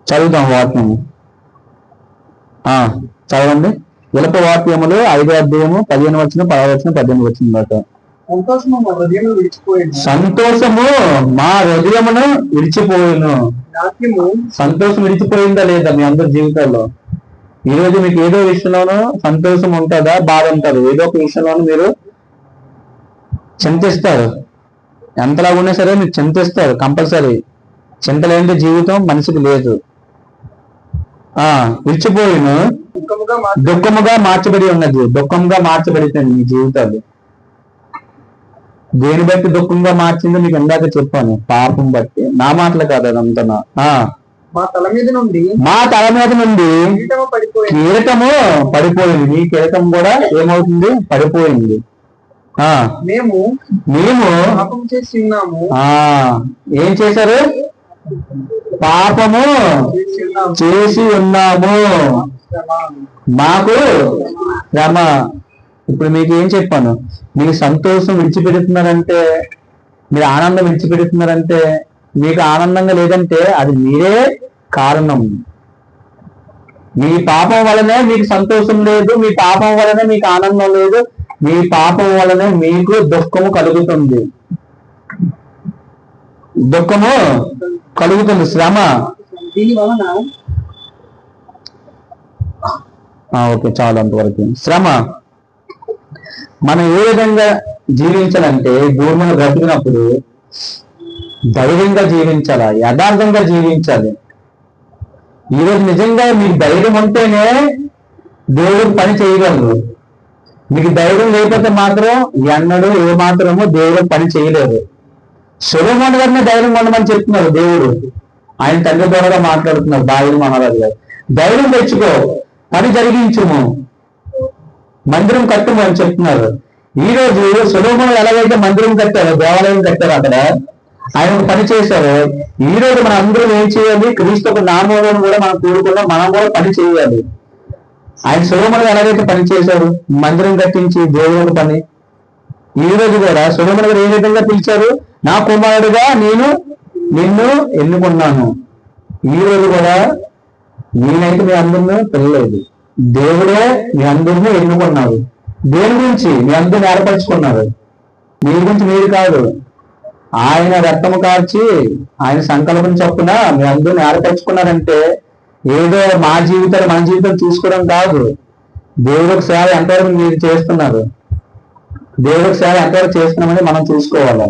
చదువుతాం వాక్యము. చదవండి. విలప వాక్యములు 5వ అధ్యాయము 15 వచనం 16 వచనం 18 వచనం దాకా. సంతోషము మా హృదయమును విడిచిపోయిను. సంతోషం విడిచిపోయిందా లేదా మీ అందరి జీవితాల్లో? ఈ రోజు మీకు ఏదో విషయంలోనూ సంతోషం ఉంటుందా? బాధ ఉంటుంది. ఏదో ఒక విషయంలోనూ మీరు చింతిస్తారు. ఎంతలా ఉన్నా సరే మీరు చింతిస్తారు కంపల్సరీ. చింతలేని జీవితం మనిషికి లేదు. విడిచిపోయిను, దుఃఖముగా మార్చబడి ఉన్నది. దుఃఖంగా మార్చబడిపోయింది మీ జీవితాలు. దేని బట్టి దుఃఖంగా మార్చిందో మీకు ఇందాక చెప్పాను. పాపం బట్టి. నా మాటలు కాదు అదంతా. మా తల మీద నుండి కిరీటము పడిపోయింది. మీ కిరీటం కూడా ఏమవుతుంది? పడిపోయింది. మేము ఏం చేశారు? పాపము చేసి ఉన్నాము, మాకు శ్రమ. ఇప్పుడు మీకు ఏం చెప్పాను? మీకు సంతోషం విడిచిపెడుతున్నారంటే, మీరు ఆనందం విడిచిపెడుతున్నారంటే, మీకు ఆనందంగా లేదంటే అది మీరే కారణం. మీ పాపం వలనే మీకు సంతోషం లేదు, మీ పాపం వలనే మీకు ఆనందం లేదు, మీ పాపం వలనే మీకు దుఃఖము కలుగుతుంది. దుఃఖము కలుగుతుంది, శ్రమ. ఓకే, చాలా అంతవరకు. శ్రమ. మనం ఏ విధంగా జీవించాలంటే, భూమిని బ్రతికినప్పుడు ధైర్యంగా జీవించాలా, యథార్థంగా జీవించాలి. ఈరోజు నిజంగా మీకు ధైర్యం ఉంటేనే దేవుడు పని చేయగలరు. మీకు ధైర్యం లేకపోతే మాత్రం ఎన్నడూ ఏ మాత్రము దేవుడు పని చేయలేరు. సొలొమోను గారిని ధైర్యం ఉండమని చెప్తున్నారు దేవుడు. ఆయన తండ్రి ద్వారా మాట్లాడుతున్నారు దావీదు మహారాజు గారు. ధైర్యం తెచ్చుకో, పని జరిగించుము, మందిరం కట్టుము అని చెప్తున్నారు. ఈ రోజు సొలొమోను ఎలాగైతే మందిరం కట్టారో, దేవాలయం కట్టారో, అక్కడ ఆయన పని చేశారు. ఈ రోజు మనం అందరం ఏం చేయాలి? క్రీస్తు ఒక నామంలో కూడా మనం కూడుకున్నాం, మనం కూడా పని చేయాలి. ఆయన సొలొమోను ఎలాగైతే పని చేశారు, మందిరం కట్టించి దేవుని పని. ఈ రోజు కూడా సొలొమోను గారు ఏ విధంగా పిలిచారు? నా కుమారుడుగా నేను నిన్ను ఎన్నుకున్నాను. ఈ రోజు కూడా నేనైతే మీ అందరిని పిల్లలేదు, దేవుడే మీ అందరినీ ఎన్నుకున్నారు. దేని గురించి? మీ అందరిని ఏర్పరచుకున్నారు. మీ గురించి మీరు కాదు, ఆయన రక్తము కార్చి ఆయన సంకల్పం చొప్పున మీ అందరిని ఏర్పరచుకున్నారంటే ఏదో మా జీవితాలు మన జీవితం చూసుకోవడం కాదు. దేవుడికి సేవ ఎంతవరకు మీరు చేస్తున్నారు, దేవుడికి సేవ ఎంతవరకు చేస్తున్నామని మనం చూసుకోవాలి.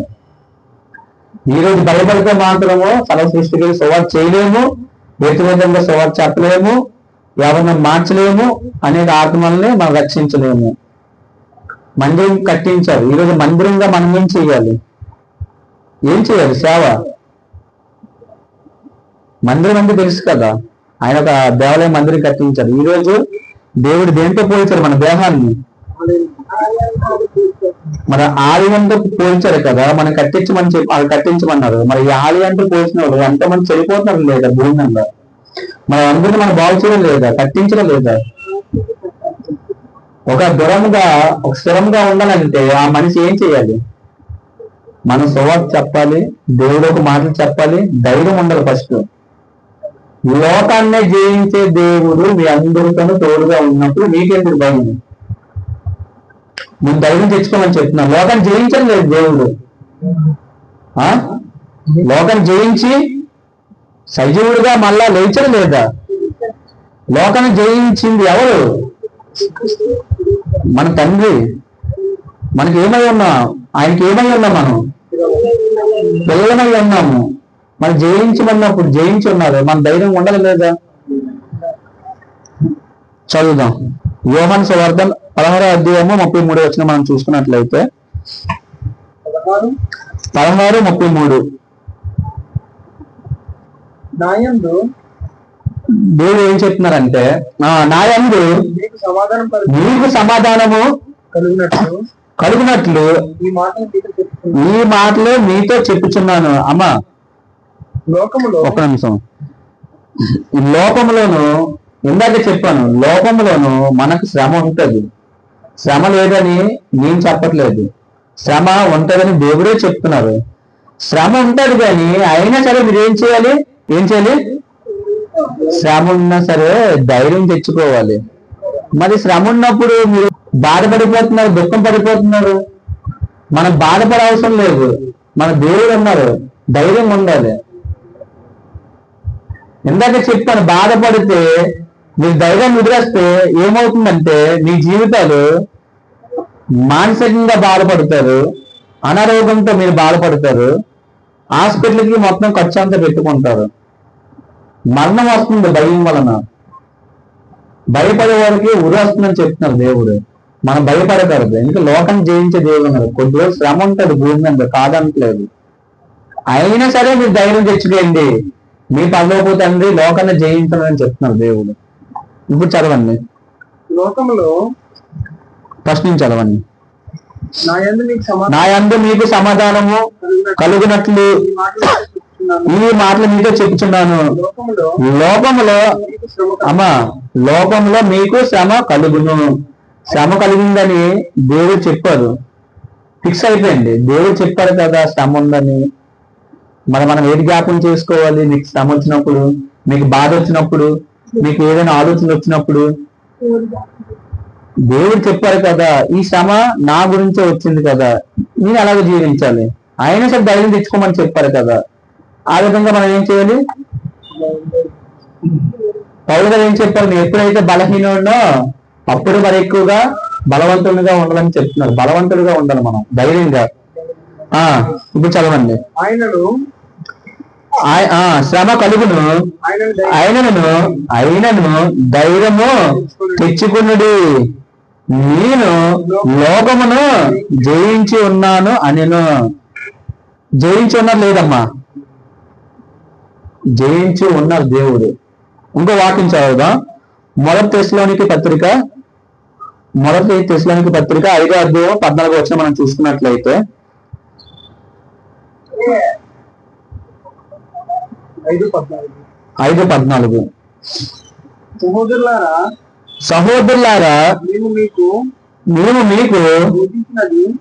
ఈ రోజు భయపడితే మాత్రము సర్వ సృష్టికి సువార్త చేయలేము, వ్యక్తిగతంగా సువార్త చెప్పలేము, ఎవరిని మార్చలేము, అనేక ఆత్మల్ని మనం రక్షించలేము. మందిరం కట్టించారు, ఈరోజు మందిరంగా మనం ఏం చేయాలి? ఏం చేయాలి? సేవ. మందిరం అంటే తెలుసు కదా, ఆయన ఒక దేవాలయం మందిరం కట్టించారు. ఈ రోజు దేవుడు దేంతో పోల్చారు? మన దేహాన్ని మన ఆలయంతో పోల్చారు కదా, మనం కట్టించమని చెప్పి వాళ్ళు కట్టించమన్నారు. మరి ఈ ఆలయంతో పోల్చిన వాళ్ళు ఎంతమంది చనిపోతున్నారు లేదా భూమి మీద? మనం అందరినీ మనం బాగు చేయడం లేదా, కట్టించడం లేదా? ఒక దృఢంగా ఒక స్థిరంగా ఉండాలంటే ఆ మనిషి ఏం చేయాలి? మనం సువార్త చెప్పాలి, దేవుడు ఒక మాటలు చెప్పాలి, ధైర్యం ఉండాలి. ఫస్ట్ ఈ లోకాన్నే జయించే దేవుడు మీ అందరితోనూ తోడుగా ఉన్నప్పుడు మీకెందుకు భయం? నేను ధైర్యం తెచ్చుకోమని చెప్తున్నాను. లోకాన్ని జయించడం లేదు దేవుడు. లోకాన్ని జయించి సజీవుడిగా మళ్ళా లేచడం లేదా? లోకాన్ని జయించింది ఎవరు? మన తండ్రి. మనకి ఏమై ఉన్నాం? ఆయనకి ఏమై ఉన్నాం? మనం పిల్లలమై ఉన్నాము. మనం జయించమన్నప్పుడు జయించి ఉన్నారు, మన ధైర్యం ఉండాలి లేదా? చదువుదాం. యోహాను సువార్త 16వ అధ్యాయము 33 వచ్చిన మనం చూసుకున్నట్లయితే 16:33 దేవుడు ఏం చెప్తున్నారంటే, నాయందు నీకు సమాధానము కలుగునట్లు ఈ మాటలు మీతో చెప్పుచున్నాను. అమ్మా ఒక నిమిషం. ఈ లోకములోను ఇందాక చెప్పాను, లోకంలోను మనకు శ్రమ ఉంటది. శ్రమ లేదని నేను చెప్పట్లేదు, శ్రమ ఉంటదని దేవుడే చెప్తున్నారు. శ్రమ ఉంటది కానీ అయినా సరే మీరు ఏం చేయాలి? శ్రమ ఉన్నా సరే ధైర్యం తెచ్చుకోవాలి. మరి శ్రమ ఉన్నప్పుడు మీరు బాధపడిపోతున్నారు, దుఃఖం పడిపోతున్నారు. మనం బాధపడే అవసరం లేదు, మన దేవుడు ఉన్నారు, ధైర్యం ఉండాలి. ఇందాక చెప్పాను, బాధపడితే మీరు ధైర్యం వదిలేస్తే ఏమవుతుందంటే మీ జీవితాలు మానసికంగా బాధపడతారు, అనారోగ్యంతో మీరు బాధపడతారు, హాస్పిటల్కి మొత్తం ఖర్చు అంతా పెట్టుకుంటారు. మరణం వస్తుంది భయం వలన. భయపడే వారికి ఉరి వస్తుందని చెప్తున్నారు దేవుడు. మనం భయపడకూడదు, ఎందుకంటే లోకం జయించే దేవుడు ఉన్నారు. కొద్ది రోజులు శ్రమ ఉంటుంది భూమి మీద, కాదనట్లేదు. అయినా సరే మీరు ధైర్యం తెచ్చుకోండి, మీ పరలోక తండ్రి లోకాన్ని జయించాలని చెప్తున్నారు దేవుడు. ఇప్పుడు చదవండి, లోకంలో ఫస్ట్ నుంచి చదవండి. నా యందు మీకు సమాధానము కలుగునట్లు ఈ మాటలు మీతో చెప్పుచున్నాను. లోకములో లోకంలో మీకు శ్రమ కలుగును. శ్రమ కలిగిందని దేవుడు చెప్పారు, ఫిక్స్ అయిపోయింది. దేవుడు చెప్పారు కదా శ్రమ ఉందని. మనం ఏది జ్ఞాపకం చేసుకోవాలి? మీకు శ్రమ వచ్చినప్పుడు, మీకు బాధ వచ్చినప్పుడు, మీకు ఏదైనా ఆలోచన వచ్చినప్పుడు దేవుడు చెప్పారు కదా, ఈ శ్రమ నా గురించే వచ్చింది కదా, నేను అలాగే జీవించాలి. అయినా సరే ధైర్యం తెచ్చుకోమని చెప్పారు కదా. ఆ విధంగా మనం ఏం చేయాలి? పౌలు గారు ఏం చెప్పారు? నేను ఎప్పుడైతే బలహీనుడో అప్పుడు మరి ఎక్కువగా బలవంతునిగా ఉండాలని చెప్తున్నారు. బలవంతుడిగా ఉండాలి మనం, ధైర్యంగా. ఇప్పుడు చదవండి. శ్రమ కలుగును, అయినను ధైర్యము తెచ్చుకునుడి, నేను లోకమును జయించి ఉన్నాను అనెను. జయించి ఉన్నారు లేదమ్మా, జయించి ఉన్నారు దేవుడు. ఇంకో వాక్యం చదువుదాం. మొదటి తెస్సలోనికీ పత్రిక 5వ అధ్యాయం 14 వచ్చిన మనం చూసుకున్నట్లయితే 5:14 సహోదరులారా మేము మీకు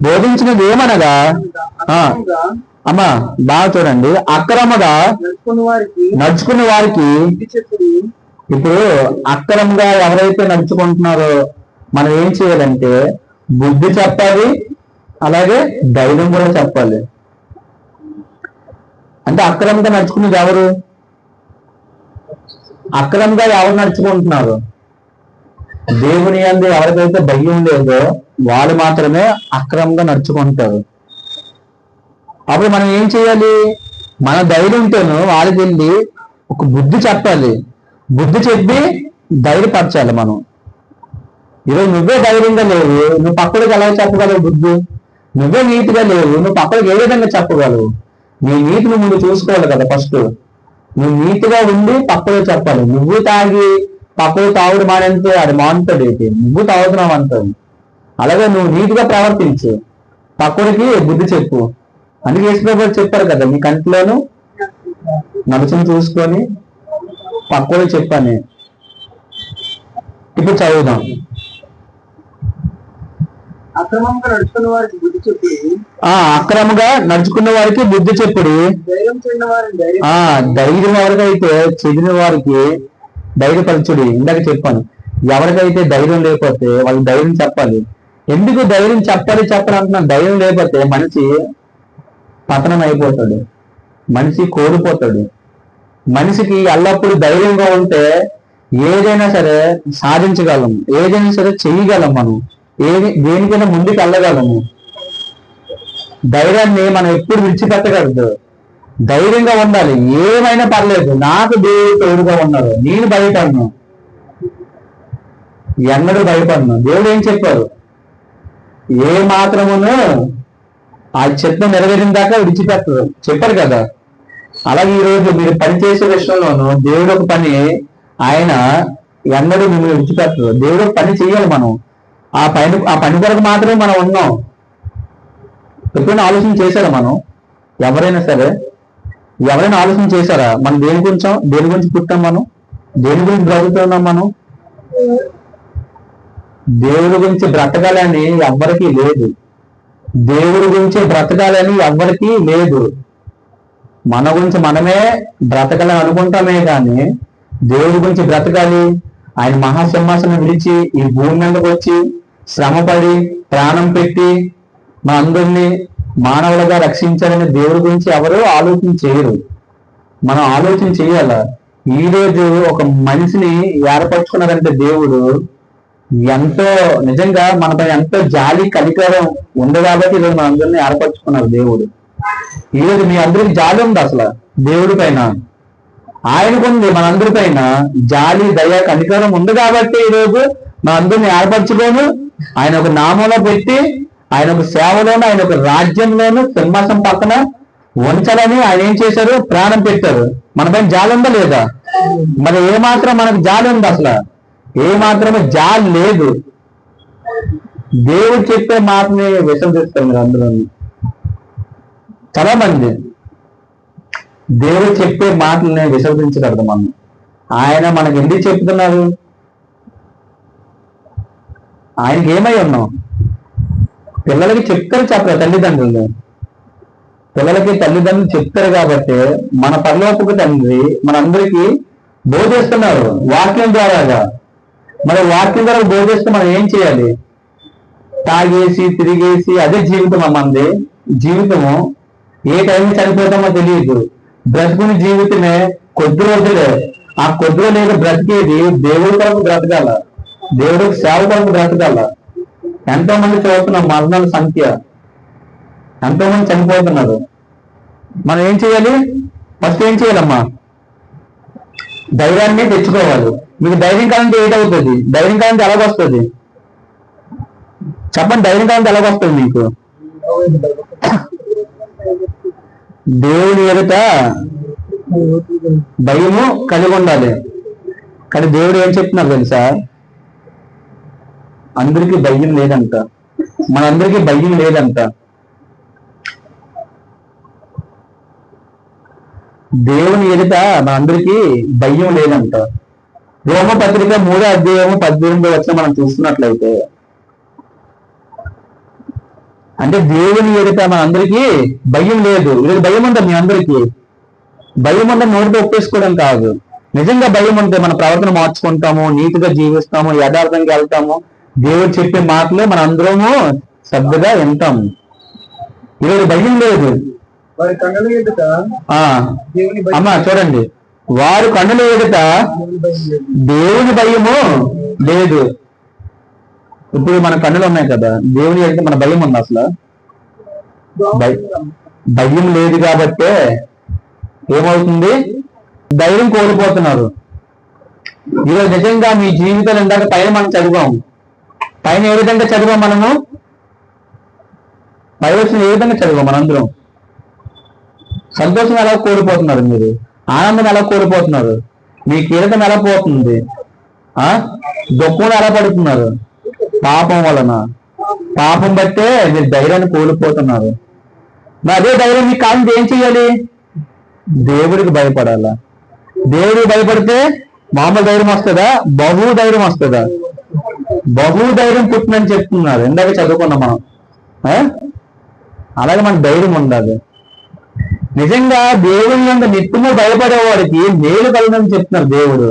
బోధించినది ఏమనగా అమ్మా బాగా చూడండి, అక్రమంగా నడుచుకున్న వారికి బుద్ధి చెప్పుడు. ఇప్పుడు అక్రమంగా ఎవరైతే నడుచుకుంటున్నారో మనం ఏం చేయాలంటే బుద్ధి చెప్పాలి, అలాగే ధైర్యం కూడా చెప్పాలి. అంటే అక్రమంగా నడుచుకునేది ఎవరు? అక్రమంగా ఎవరు నడుచుకుంటున్నారు? దేవుని యందు ఎవరికైతే భయం లేదో వాళ్ళు మాత్రమే అక్రమంగా నడుచుకుంటారు. అప్పుడు మనం ఏం చేయాలి? మన ధైర్యంతోనూ వాళ్ళకి వెళ్ళి ఒక బుద్ధి చెప్పాలి, బుద్ధి చెప్పి ధైర్యపరచాలి. మనం ఈరోజు నువ్వే ధైర్యంగా లేవు, నువ్వు పక్కడికి ఎలా చెప్పగలవు బుద్ధి? నువ్వే నీతిగా లేవు, నువ్వు పక్కడికి ఏ విధంగా చెప్పగలవు? నీ నీతిని ముందు చూసుకోవాలి కదా. ఫస్ట్ నువ్వు నీతిగా ఉండి పక్కలో చెప్పాలి. నువ్వు తాగి పక్కడు తాగుడు మానంటే అది మానుతాడు ఏంటి? నువ్వు తాగుతున్నావు అంటావు. అలాగే నువ్వు నీతిగా ప్రవర్తించు, పక్కడికి బుద్ధి చెప్పు. అందుకే యేసుప్రభువు చెప్పారు కదా, నీ కంటిలోను నడుచుని చూసుకొని పక్కడు చెప్పని. ఇప్పుడు చదువుదాం. అక్రమంగా నడుచుకున్న వారికి బుద్ధి చెప్పుడు. అక్రమంగా నడుచుకున్న వారికి బుద్ధి చెప్పుడు. ధైర్యం చెందిన వారిని ధైర్యం ఎవరికైతే చెందిన వారికి ధైర్యపరచుడి. ఇందాక చెప్పాను, ఎవరికైతే ధైర్యం లేకపోతే వాళ్ళకి ధైర్యం చెప్పాలి. ఎందుకు ధైర్యం చెప్పాలి అంటున్నాను? ధైర్యం లేకపోతే మనిషి పతనం అయిపోతాడు, మనిషి కోల్పోతాడు. మనిషికి ఎల్లప్పుడూ ధైర్యంగా ఉంటే ఏదైనా సరే సాధించగలము, ఏదైనా సరే చేయగలం. మనం దేనికైనా ముందుకు వెళ్ళగలము. ధైర్యాన్ని మనం ఎప్పుడు విడిచిపెట్టగలదు. ధైర్యంగా ఉండాలి, ఏమైనా పర్లేదు, నాకు దేవుడు తోడుగా ఉన్నారు, నేను భయపడను, ఎన్నడూ భయపడను. దేవుడు ఏం చెప్పారు? ఏ మాత్రమును ఆ చిత్తం నెరవేరిన దాకా విడిచిపెట్టరు చెప్పారు కదా. అలాగే ఈ రోజు మీరు పని చేసే విషయంలోనూ దేవుడు ఒక పని, ఆయన ఎన్నడూ మిమ్మల్ని విడిచిపెట్టరు. దేవుడు ఒక పని చేయాలి. మనం ఆ పని కొరకు మాత్రమే మనం ఉన్నాం. ఎప్పుడైనా ఆలోచన చేశారా? మనం ఎవరైనా ఆలోచన చేశారా? మనం దేని గురించి పుట్టాం? మనం దేని గురించి బ్రతుకుతున్నాం? మనం దేవుడి గురించి బ్రతకాలని ఎవ్వరికీ లేదు. దేవుడి గురించి బ్రతకాలని ఎవ్వరికీ లేదు. మన గురించి మనమే బ్రతకాలని అనుకుంటామే కానీ దేవుడి గురించి బ్రతకాలి. ఆయన మహాసింహాసనం విడిచి ఈ భూమి మీదకి వచ్చి శ్రమపడి ప్రాణం పెట్టి మన అందరినీ మానవులుగా రక్షించాలని దేవుడి గురించి ఎవరు ఆలోచన చేయరు. మనం ఆలోచన చేయాల. ఈ రోజు ఒక మనిషిని ఏర్పరచుకున్నారంటే దేవుడు ఎంతో నిజంగా మనపై ఎంతో జాలి కనికరం ఉంది కాబట్టి ఈరోజు మన అందరినీ ఏర్పరచుకున్నారు దేవుడు. ఈరోజు మీ అందరికి జాలి ఉంది అసలు దేవుడి పైన, ఆయనకుంది మనందరి పైన జాలి దయ కనికరం ఉంది కాబట్టి ఈరోజు మన అందరిని ఏర్పరచుకోను ఆయన ఒక నామంలో పెట్టి, ఆయన ఒక సేవలోను, ఆయన ఒక రాజ్యంలోను సింహాసం పక్కన ఉంచాలని ఆయన ఏం చేశారు? ప్రాణం పెట్టారు. మన పైన జాలి ఉందా లేదా? మరి ఏమాత్రం మనకు జాలి ఉంది? అసలు ఏమాత్రమే జాలి లేదు. దేవుడు చెప్పే మాటని విశ్వసిస్తారు మీరు అందులో. చాలా మంది దేవుడు చెప్పే మాటలని విశ్వసించగలరు. మనం ఆయన మనకు ఎందుకు చెప్తున్నారు? ఆయనకి ఏమై ఉన్నాం? పిల్లలకి చెప్తారు చెప్పరా? తల్లిదండ్రులు పిల్లలకి తల్లిదండ్రులు చెప్తారు కాబట్టి మన పరలోకపు తండ్రి మనందరికీ బోధిస్తున్నారు వాక్యం ద్వారాగా. మరి వాక్యం ద్వారా బోధిస్తే మనం ఏం చేయాలి? తాగేసి తిరిగేసి అదే జీవితం అమ్మంది. జీవితము ఏ టైంకి చనిపోతామో తెలియదు. బ్రతుకుని జీవితమే కొద్ది రోజులే. ఆ కొద్ది రోజులు బ్రతికేది దేవుడి కొరకు బ్రతకాల, దేవుడికి సేవ కొరకు బ్రతకాల. ఎంతో మంది చూస్తున్నాం మరణాల సంఖ్య, ఎంతో మంది చనిపోతున్నారు. మనం ఏం చేయాలి? ఫస్ట్ ఏం చేయాలమ్మా? ధైర్యాన్ని తెచ్చుకోవాలి. మీకు ధైర్యం కాలంటే ఏటవుతుంది? ధైర్యం కాలంటే ఎలాగొస్తుంది చెప్పండి? ధైర్యం కాలంటే ఎలాగొస్తుంది మీకు? దేవుని ఎదుట భయము కలిగి ఉండాలి. కానీ దేవుడు ఏం చెప్తున్నారు తెలుసా? అందరికీ భయం లేదంట, మనందరికీ భయం లేదంట. దేవుని ఎదుట మనందరికీ భయం లేదంట. రోమపత్రిక 3వ అధ్యాయము 18వ వచనం మనం చూస్తున్నట్లయితే, అంటే దేవుని ఎదుట మన అందరికీ భయం లేదు. ఈరోజు భయం ఉందా మీ అందరికీ? భయం ఉందా నోటితో ఒప్పేసుకోవడం కాదు. నిజంగా భయం ఉంటే మన ప్రవర్తన మార్చుకుంటాము, నీతిగా జీవిస్తాము, యథార్థంగా వెళ్తాము, దేవుడు చెప్పే మాటలు మన అందరము శ్రద్ధగా వింటాము. ఈరోజు భయం లేదు. వారి కన్నుల ఎదుట అమ్మా చూడండి, వారు కన్నుల ఎదుట దేవుని భయము లేదు. ఇప్పుడు మన కన్నులు ఉన్నాయి కదా, దేవుని ఎదుట మన భయం ఉంది అసలు? భయం లేదు కాబట్టే ఏమవుతుంది? ధైర్యం కోల్పోతున్నారు. ఈరోజు నిజంగా మీ జీవితాలు ఇందాక పైన మనం చదివాము. పైన ఏ విధంగా చదివాం మనము? పై వచ్చిన ఏ విధంగా చదివాం మనందరం? సంతోషం ఎలా కోల్పోతున్నారు మీరు? ఆనందం ఎలా కోల్పోతున్నారు? మీ కీలకం ఎలా పోతుంది? దుఃఖం ఎలా పడుతున్నారు? పాపం వలన. పాపం బట్టే మీరు ధైర్యాన్ని కోల్పోతున్నారు. మరి అదే ధైర్యం మీకు కావాలంటే ఏం చెయ్యాలి? దేవుడికి భయపడాలా? దేవుడికి భయపడితే మామూలు ధైర్యం వస్తుందా? బహు ధైర్యం వస్తుందా? బహు ధైర్యం పుట్టినని చెప్తున్నారు, ఇందాక చదువుకున్నాం మనం. అలాగే మన ధైర్యం ఉండాలి. నిజంగా దేవుని యందు నిత్యము భయపడేవాడికి మేలు కలుగునని చెప్తున్నారు దేవుడు.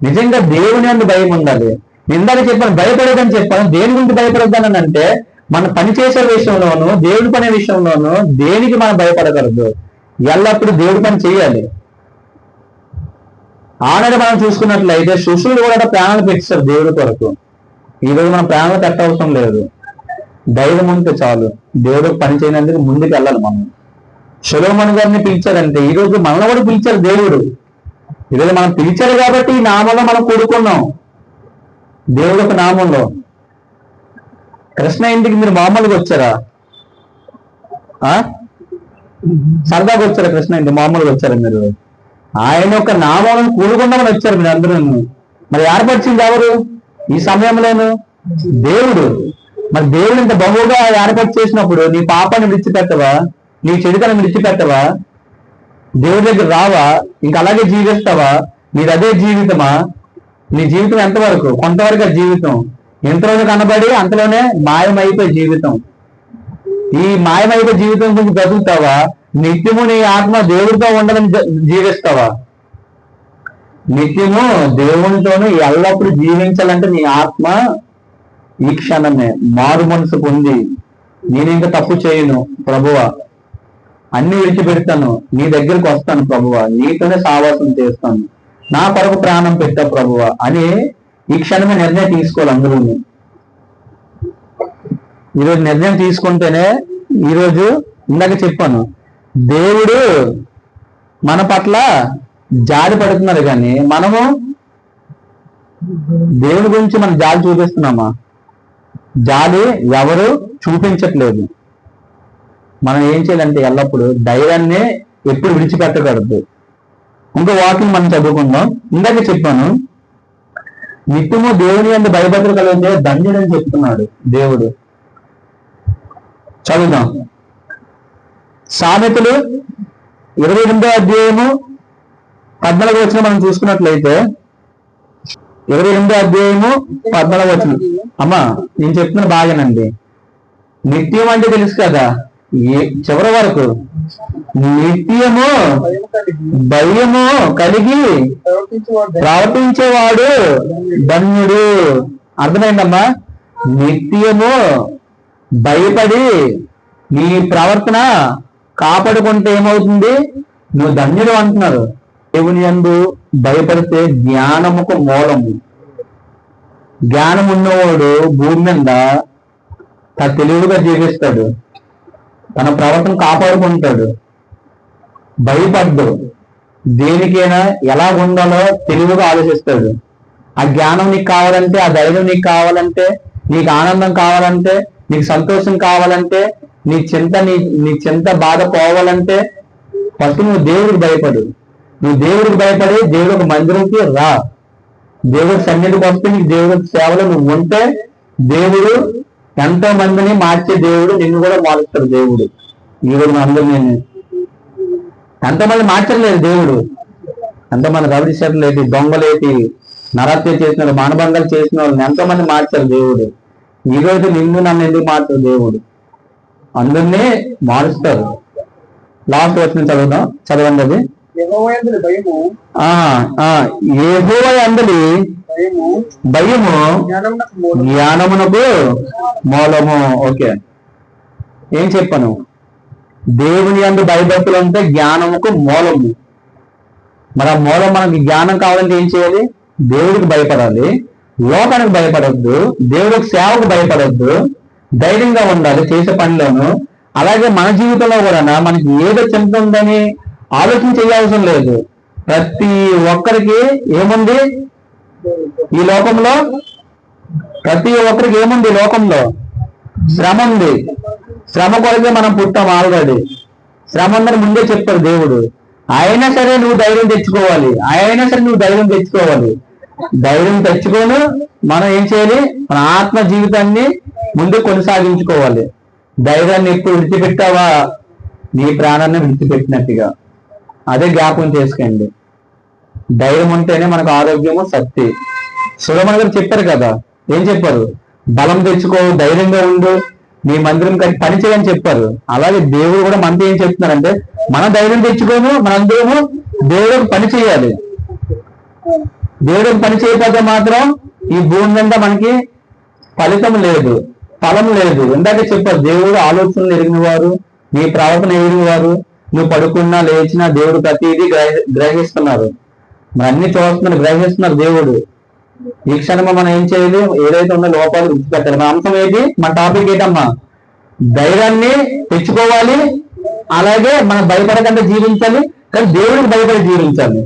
నిజంగా దేవుని యందు భయం ఉండాలి. ఇందాక చెప్పాను భయపడేదని చెప్పాను. దేని గురించి భయపడద్దానని అంటే, మన పని చేసే విషయంలోను, దేవుడి పని విషయంలోను దేనికి మనం భయపడకూడదు. ఎల్లప్పుడూ దేవుడి పని చేయాలి. ఆనాడు మనం చూసుకున్నట్లయితే శిష్యులు కూడా ప్రాణాలు పెట్టారు దేవుడి కొరకు. ఈరోజు మనం ప్రాణాలు పెట్టవసరం లేదు. ధైర్యం ఉంటే చాలు. దేవుడు పని చేయనందుకు ముందుకు వెళ్ళాలి. మనం సొలొమోను గారిని పిలిచారంటే ఈరోజు మనల్ని కూడా పిలిచారు దేవుడు. ఈరోజు మనం పిలిచారు కాబట్టి ఈ నామంలో మనం కూడుకున్నాం. దేవుడు ఒక నామంలో. కృష్ణ ఇంటికి మీరు మామూలుగా వచ్చారా? సరదాగా వచ్చారా? కృష్ణ ఇంటికి మామూలుగా వచ్చారా మీరు? ఆయన ఒక నామం కూడుకుందామని వచ్చారు మీరు అందరూ. మరి ఏర్పరిచింది ఎవరు ఈ సమయంలోను? దేవుడు. మరి దేవుడు ఇంత బహుగా ఏర్పాటు చేసినప్పుడు నీ పాపాన్ని విడిచిపెట్టవా? నీ చెడుతనం విడిచిపెట్టవా? దేవుడి దగ్గర రావా? ఇంక అలాగే జీవిస్తావా? నీది అదే జీవితమా? నీ జీవితం ఎంతవరకు? కొంతవరకు జీవితం. ఎంతలోనే కనబడి అంతలోనే మాయమైపోయే జీవితం. ఈ మాయమైపోయే జీవితం గురించి బ్రతుకుతావా? నిత్యము నీ ఆత్మ దేవుడితో ఉండాలని జీవిస్తావా? నిత్యము దేవునితోనూ ఎల్లప్పుడూ జీవించాలంటే నీ ఆత్మ ఈ క్షణమే మారు మనసు పొంది, నేను ఇంకా తప్పు చేయను ప్రభువా, అన్ని విడిచిపెడతాను, నీ దగ్గరకు వస్తాను ప్రభువా, నీతోనే సావాసం చేస్తాను, నా కొరకు ప్రాణం పెట్టా ప్రభువా అని ఈ క్షణమే నిర్ణయం తీసుకోవాలి అందరూ. ఈరోజు నిర్ణయం తీసుకుంటేనే, ఈరోజు ఇందాక చెప్పాను, దేవుడు మన పట్ల జాలి పడుతున్నారు. కానీ మనము దేవుడి గురించి మనం జాలి చూపిస్తున్నామా? జాలి ఎవరు చూపించట్లేదు. మనం ఏం చేయాలంటే ఎల్లప్పుడూ ధైర్యాన్ని ఎప్పుడు విడిచిపెట్టకూడదు. ఇంకో వాక్యం మనం చదువుకుందాం. ఇందాక చెప్పాను, నిత్యము దేవుని యందు భయభక్తులు కలిగితే ధన్యుడని చెప్తున్నాడు దేవుడు. చదువుదాం. సామెతలు 28వ అధ్యాయము 14వ వచనం మనం చూసుకున్నట్లయితే, 28వ అధ్యాయము 14వ వచనం. అమ్మా నేను చెప్తున్నా బాగానండి. నిత్యం అంటే తెలుసు కదా, చివరి వరకు నిత్యము భయము కలిగి ప్రవర్తించేవాడు ధన్యుడు. అర్థమైందమ్మా? నిత్యము భయపడి నీ ప్రవర్తన కాపాడుకుంటే ఏమవుతుంది? నువ్వు ధన్యుడు అంటున్నారు. దేవుని యందు భయపడితే జ్ఞానముకు మూలము. జ్ఞానం ఉన్నవాడు భూమి మీద తెలివిగా జీవిస్తాడు, తన ప్రవర్తన కాపాడుకుంటాడు, భయపడ్డు, దేనికైనా ఎలా ఉండాలో తెలివిగా ఆలోచిస్తాడు. ఆ జ్ఞానం నీకు కావాలంటే, ఆ ధైర్యం నీకు కావాలంటే, నీకు ఆనందం కావాలంటే, నీకు సంతోషం కావాలంటే, నీ చింత బాధ పోవాలంటే ఫస్ట్ నువ్వు దేవుడికి భయపడు. నువ్వు దేవుడికి భయపడి దేవుడి ఒక మందిరంకి రా. దేవుడి సన్నిధికి వస్తే నీకు దేవుడి సేవలో నువ్వు ఉంటే దేవుడు ఎంతో మందిని మార్చే దేవుడు, నిన్ను కూడా మారుస్తాడు దేవుడు. ఈరోజు అందరూ నేను ఎంతమంది మార్చలేదు దేవుడు. ఎంతమంది రౌడీ షర్లేటి, దొంగలేటి, నరహత్య చేసిన వాళ్ళు, మానభంగాలు చేసిన వాళ్ళని ఎంతోమంది మార్చారు దేవుడు. ఈరోజు నిన్ను నన్ను ఎందుకు మార్చారు దేవుడు? అందరినీ మారుస్తారు. లాస్ట్ వచ్చిన చదవండి అది. యెహోవా యందు భయము యెహోవా యందు భయము జ్ఞానమునకు మూలము. జ్ఞానమునకు మూలము. ఓకే, ఏం చెప్పాను? దేవుని యందు భయభక్తులు అంటే జ్ఞానముకు మూలము. మరి ఆ మూలం మనకి జ్ఞానం కావాలంటే ఏం చేయాలి? దేవుడికి భయపడాలి, లోకానికి భయపడొద్దు, దేవుడికి సేవకు భయపడొద్దు, ధైర్యంగా ఉండాలి చేసే పనిలోను. అలాగే మన జీవితంలో కూడా మనకి ఏదో చింత ఉందని ఆలోచన చేయాల్సిన లేదు. ప్రతి ఒక్కరికి ఏముంది ఈ లోకంలో? ప్రతి ఒక్కరికి ఏముంది ఈ లోకంలో? శ్రమ ఉంది. శ్రమ కొరకే మనం పుట్టాం ఆల్రెడీ. శ్రమ ఉందని ముందే చెప్తాడు దేవుడు. అయినా సరే నువ్వు ధైర్యం తెచ్చుకోవాలి. ధైర్యం తెచ్చుకొని మనం ఏం చేయాలి? మన ఆత్మ జీవితాన్ని ముందు కొనసాగించుకోవాలి. ధైర్యాన్ని ఎప్పుడు విడిచిపెట్టావా నీ ప్రాణాన్ని విడిచిపెట్టినట్టుగా. అదే జ్ఞాపకం చేసుకోండి. ధైర్యం ఉంటేనే మనకు ఆరోగ్యము, శక్తి. సులభన్ గారు చెప్పారు కదా, ఏం చెప్పారు? బలం తెచ్చుకో, ధైర్యంగా ఉండు, నీ మందిరం పని చేయని చెప్పారు. అలాగే దేవుడు కూడా మనతో ఏం చెప్తున్నారంటే మన ధైర్యం తెచ్చుకోము, మనందరము దేవుడికి పని చేయాలి. దేవుడికి పని చేయకపోతే మాత్రం ఈ భూమి మీద మనకి ఫలితం లేదు, ఫలం లేదు. ఇందాక చెప్పారు దేవుడు ఆలోచనలు ఎరిగిన వారు, నీ ప్రవర్తన ఎరిగిన వారు. నువ్వు పడుకున్నా లేచినా దేవుడు ప్రతిదీ గ్రహిస్తున్నారు. మరి అన్ని చూస్తున్నారు, గ్రహిస్తున్నారు దేవుడు. ఈ క్షణంలో మనం ఏం చేయాలి? ఏదైతే ఉందో లోపాలు విడిచిపెట్టాలి. మన అంశం ఏంటి? మన టాపిక్ ఏంటమ్మా? ధైర్యాన్ని తెచ్చుకోవాలి, అలాగే మనం భయపడకుండా జీవించాలి, కానీ దేవుడికి భయపడి జీవించాలి.